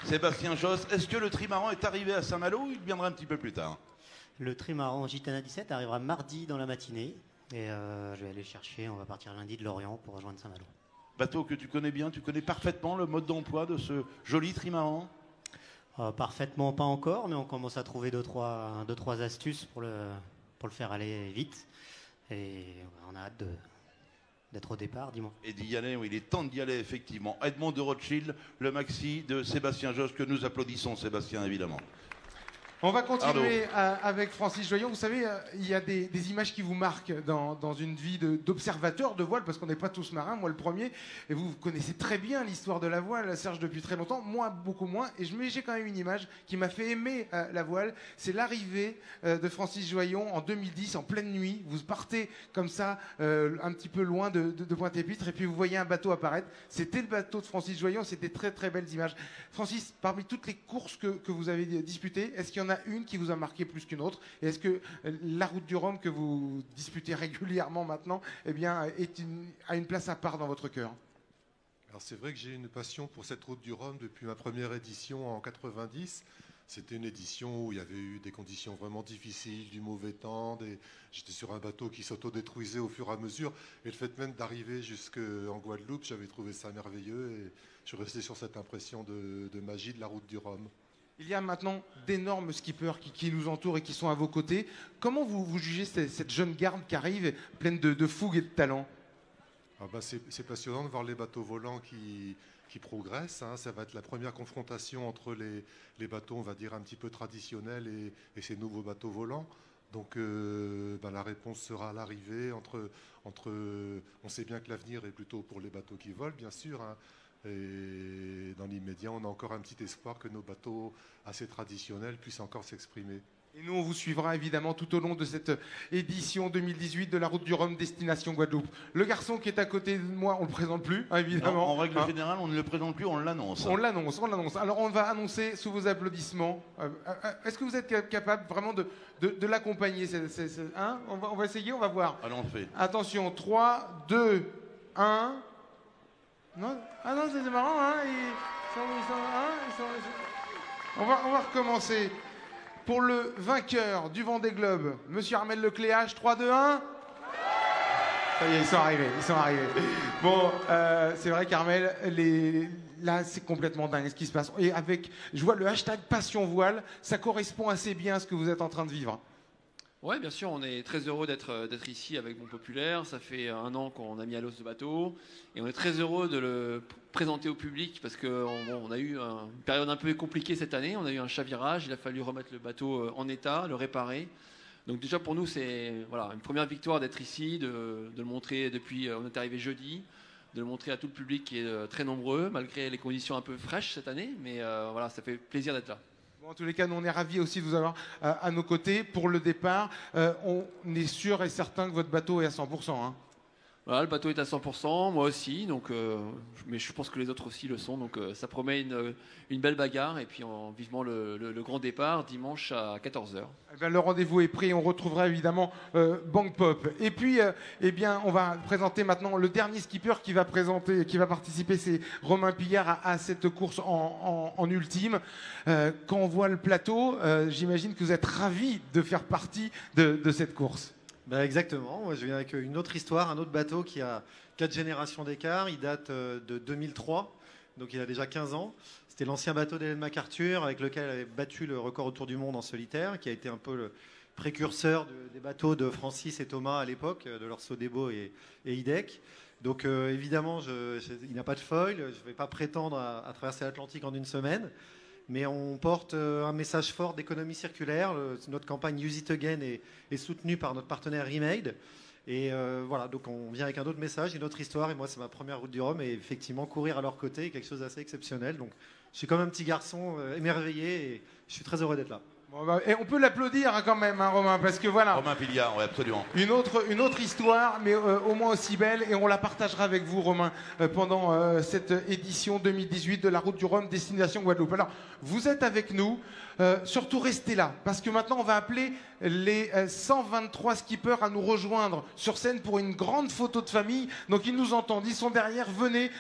Sébastien Josse, est-ce que le trimaran est arrivé à Saint-Malo ou il viendra un petit peu plus tard? Le trimaran Gitana 17 arrivera mardi dans la matinée. Et je vais aller le chercher, on va partir lundi de Lorient pour rejoindre Saint-Malo. Bateau que tu connais bien, tu connais parfaitement le mode d'emploi de ce joli trimaran? Parfaitement pas encore, mais on commence à trouver deux, trois astuces pour le faire aller vite. Et on a hâte d'être au départ, dis-moi. Et d'y aller, oui, il est temps d'y aller effectivement. Edmond de Rothschild, le maxi de Sébastien Josse, que nous applaudissons, Sébastien, évidemment. On va continuer avec Francis Joyon. Vous savez, il y a des images qui vous marquent dans une vie d'observateur de voile, parce qu'on n'est pas tous marins, moi le premier. Et vous connaissez très bien l'histoire de la voile, Serge, depuis très longtemps. Moi, beaucoup moins. Mais j'ai quand même une image qui m'a fait aimer la voile. C'est l'arrivée de Francis Joyon en 2010, en pleine nuit. Vous partez comme ça, un petit peu loin de Pointe-Épitre, et puis vous voyez un bateau apparaître. C'était le bateau de Francis Joyon. C'était très, très belles images. Francis, parmi toutes les courses que vous avez disputées, est-ce qu'il y en a une qui vous a marqué plus qu'une autre? Et est-ce que la route du Rhum que vous disputez régulièrement maintenant, eh bien, a une place à part dans votre cœur? Alors c'est vrai que j'ai une passion pour cette route du Rhum depuis ma première édition en 90. C'était une édition où il y avait eu des conditions vraiment difficiles, du mauvais temps. J'étais sur un bateau qui s'autodétruisait au fur et à mesure. Et le fait même d'arriver jusqu'en Guadeloupe, j'avais trouvé ça merveilleux. Et je suis resté sur cette impression de magie de la route du Rhum. Il y a maintenant d'énormes skippers qui nous entourent et qui sont à vos côtés. Comment vous jugez cette jeune garde qui arrive, pleine de fougue et de talent? C'est passionnant de voir les bateaux volants qui progressent. Hein. Ça va être la première confrontation entre les bateaux, on va dire, un petit peu traditionnels et ces nouveaux bateaux volants. Donc la réponse sera à l'arrivée. On sait bien que l'avenir est plutôt pour les bateaux qui volent, bien sûr. Hein. Et dans l'immédiat, on a encore un petit espoir que nos bateaux assez traditionnels puissent encore s'exprimer. Et nous, on vous suivra évidemment tout au long de cette édition 2018 de la Route du Rhum destination Guadeloupe. Le garçon qui est à côté de moi, on ne le présente plus, hein, évidemment. Non, en règle générale, on ne le présente plus, on l'annonce. On l'annonce. Alors, on va annoncer sous vos applaudissements. Est-ce que vous êtes capable vraiment de l'accompagner hein, on va essayer, on va voir. Allons, on fait. Attention, 3, 2, 1... Non, ah non, c'est marrant, hein. On va recommencer. Pour le vainqueur du Vendée Globe, Monsieur Armel Lecléache, 3, 2, 1. Ça y est, ils sont arrivés. Bon, c'est vrai qu'Armel, là, c'est complètement dingue ce qui se passe. Et je vois le hashtag Passion Voile, ça correspond assez bien à ce que vous êtes en train de vivre. Oui, bien sûr, on est très heureux d'être ici avec Bon Populaire. Ça fait 1 an qu'on a mis à l'os ce bateau et on est très heureux de le présenter au public parce qu'on a eu une période un peu compliquée cette année. On a eu un chavirage, il a fallu remettre le bateau en état, le réparer. Donc déjà pour nous, c'est une première victoire d'être ici, de le montrer depuis, on est arrivé jeudi, de le montrer à tout le public qui est très nombreux malgré les conditions un peu fraîches cette année. Mais ça fait plaisir d'être là. Bon, en tous les cas, nous on est ravis aussi de vous avoir à nos côtés pour le départ. On est sûr et certain que votre bateau est à 100%. Hein. Voilà, le bateau est à 100%, moi aussi, donc, mais je pense que les autres aussi le sont, donc ça promet une belle bagarre, et puis vivement le grand départ dimanche à 14h. Eh bien, le rendez-vous est pris, on retrouvera évidemment Bang Pop. Et puis, eh bien, on va présenter maintenant le dernier skipper qui va participer, c'est Romain Pillard à cette course en ultime. Quand on voit le plateau, j'imagine que vous êtes ravis de faire partie de cette course. Bah exactement, moi je viens avec une autre histoire, un autre bateau qui a 4 générations d'écart, il date de 2003, donc il a déjà 15 ans. C'était l'ancien bateau d'Hélène MacArthur avec lequel elle avait battu le record autour du monde en solitaire, qui a été un peu le précurseur des bateaux de Francis et Thomas à l'époque, de leur Sodebo et Hidek. Donc évidemment, il n'a pas de foil, je ne vais pas prétendre à traverser l'Atlantique en une semaine. Mais on porte un message fort d'économie circulaire. Notre campagne Use It Again est soutenue par notre partenaire Remade. Et voilà, donc on vient avec un autre message, une autre histoire. Et moi, c'est ma première route du Rhum. Et effectivement, courir à leur côté est quelque chose d'assez exceptionnel. Donc je suis comme un petit garçon émerveillé et je suis très heureux d'être là. Et on peut l'applaudir quand même, hein, Romain, parce que voilà. Romain Pillard, oui, absolument. Une autre histoire, mais au moins aussi belle, et on la partagera avec vous, Romain, pendant cette édition 2018 de la Route du Rhum, destination Guadeloupe. Alors, vous êtes avec nous, surtout restez là, parce que maintenant on va appeler les 123 skippers à nous rejoindre sur scène pour une grande photo de famille. Donc ils nous entendent, ils sont derrière, venez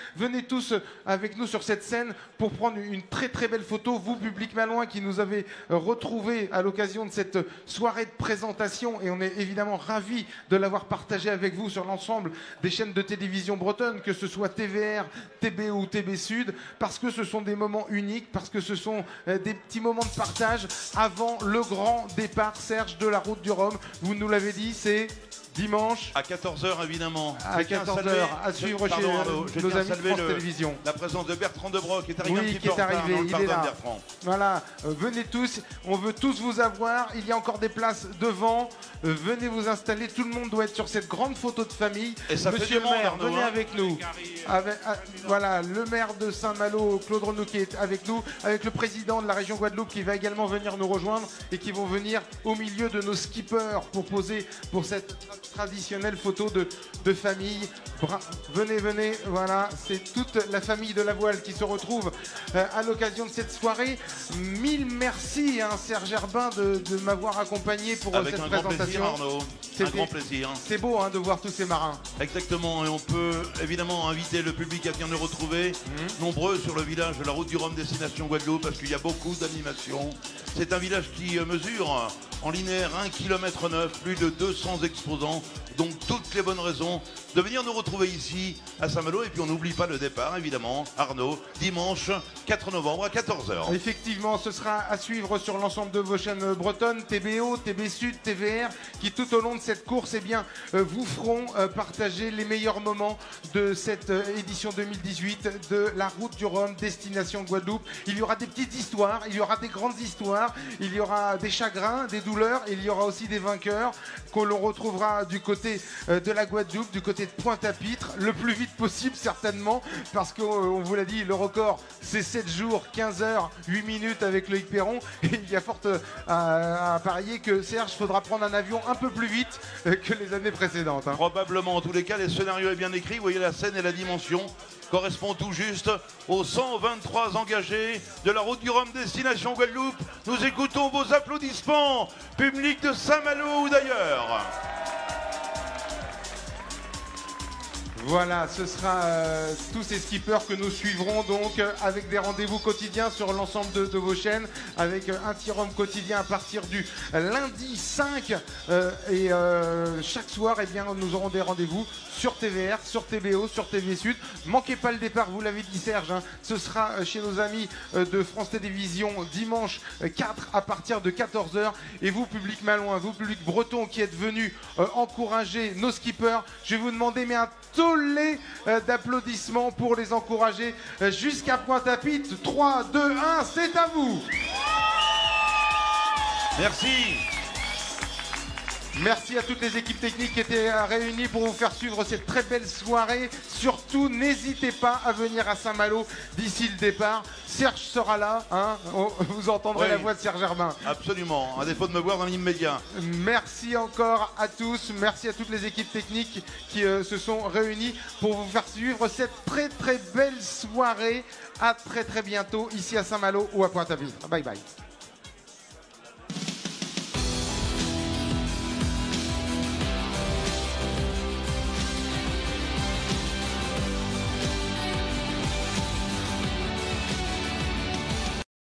tous avec nous sur cette scène pour prendre une très très belle photo. Vous, public malouin, qui nous avez retrouvés à l'occasion de cette soirée de présentation, et on est évidemment ravis de l'avoir partagé avec vous sur l'ensemble des chaînes de télévision bretonnes, que ce soit TVR, TBO ou TB Sud, parce que ce sont des moments uniques, parce que ce sont des petits moments de partage avant le grand départ, Serge, de la Route du Rhum. Vous nous l'avez dit, c'est dimanche à 14h évidemment. À 14h à suivre chez nos amis de France Télévisions. La présence de Bertrand Debroc qui est arrivé un petit peu en retard. Il est là. Voilà, venez tous, on veut tous vous avoir. Il y a encore des places devant. Venez vous installer. Tout le monde doit être sur cette grande photo de famille. Et ça Monsieur fait le maire, Arnaud, venez avec nous. Voilà, le maire de Saint-Malo, Claude Renaud, qui est avec nous, avec le président de la région Guadeloupe qui va également venir nous rejoindre et qui vont venir au milieu de nos skippers pour poser pour cette traditionnelle photo de famille. Venez, voilà, c'est toute la famille de la voile qui se retrouve à l'occasion de cette soirée. Mille merci, hein, Serge Herbin, de m'avoir accompagné pour avec cette un présentation. Grand plaisir, Arnaud. Un grand plaisir. C'est beau, hein, de voir tous ces marins. Exactement, et on peut évidemment inviter le public à venir nous retrouver nombreux sur le village de la Route du Rhum destination Guadeloupe, parce qu'il y a beaucoup d'animations. C'est un village qui mesure en linéaire 1,9 km, plus de 200 exposants, donc toutes les bonnes raisons de venir nous retrouver ici à Saint-Malo. Et puis on n'oublie pas le départ, évidemment, Arnaud, dimanche 4 novembre à 14h. Effectivement, ce sera à suivre sur l'ensemble de vos chaînes bretonnes, TBO, TB Sud, TVR, qui tout au long de cette course, eh bien, vous feront partager les meilleurs moments de cette édition 2018 de la Route du Rhum, destination Guadeloupe. Il y aura des petites histoires, il y aura des grandes histoires, il y aura des chagrins, des douleurs, et il y aura aussi des vainqueurs que l'on retrouvera du côté de la Guadeloupe, du côté de Pointe-à-Pitre, le plus vite possible certainement, parce qu'on vous l'a dit, le record c'est 7 jours, 15 heures, 8 minutes avec Loïc Perron, et il y a fort à parier que Serge, faudra prendre un avion un peu plus vite que les années précédentes, hein. Probablement, en tous les cas, le scénario est bien écrit, vous voyez la scène et la dimension correspond tout juste aux 123 engagés de la Route du Rhum destination Guadeloupe. Nous écoutons vos applaudissements, public de Saint-Malo ou d'ailleurs. Voilà, ce sera tous ces skippers que nous suivrons donc avec des rendez-vous quotidiens sur l'ensemble de vos chaînes, avec un tir-rhum quotidien à partir du lundi 5 et chaque soir, eh bien, nous aurons des rendez-vous sur TVR, sur TBO, sur TV Sud. Manquez pas le départ, vous l'avez dit Serge, hein, ce sera chez nos amis de France Télévisions dimanche 4 à partir de 14h. Et vous, public malouin, vous, public breton qui êtes venus encourager nos skippers, je vais vous demander mais un tollé d'applaudissements pour les encourager jusqu'à Pointe-à-Pitre. 3, 2, 1, c'est à vous. Merci. Merci à toutes les équipes techniques qui étaient réunies pour vous faire suivre cette très belle soirée. Surtout, n'hésitez pas à venir à Saint-Malo d'ici le départ. Serge sera là, hein. Vous entendrez la voix de Serge Herbin. Absolument, à défaut de me voir dans l'immédiat. Merci encore à tous, merci à toutes les équipes techniques qui se sont réunies pour vous faire suivre cette très très belle soirée. À très très bientôt ici à Saint-Malo ou à Pointe-à-Pitre. Bye bye.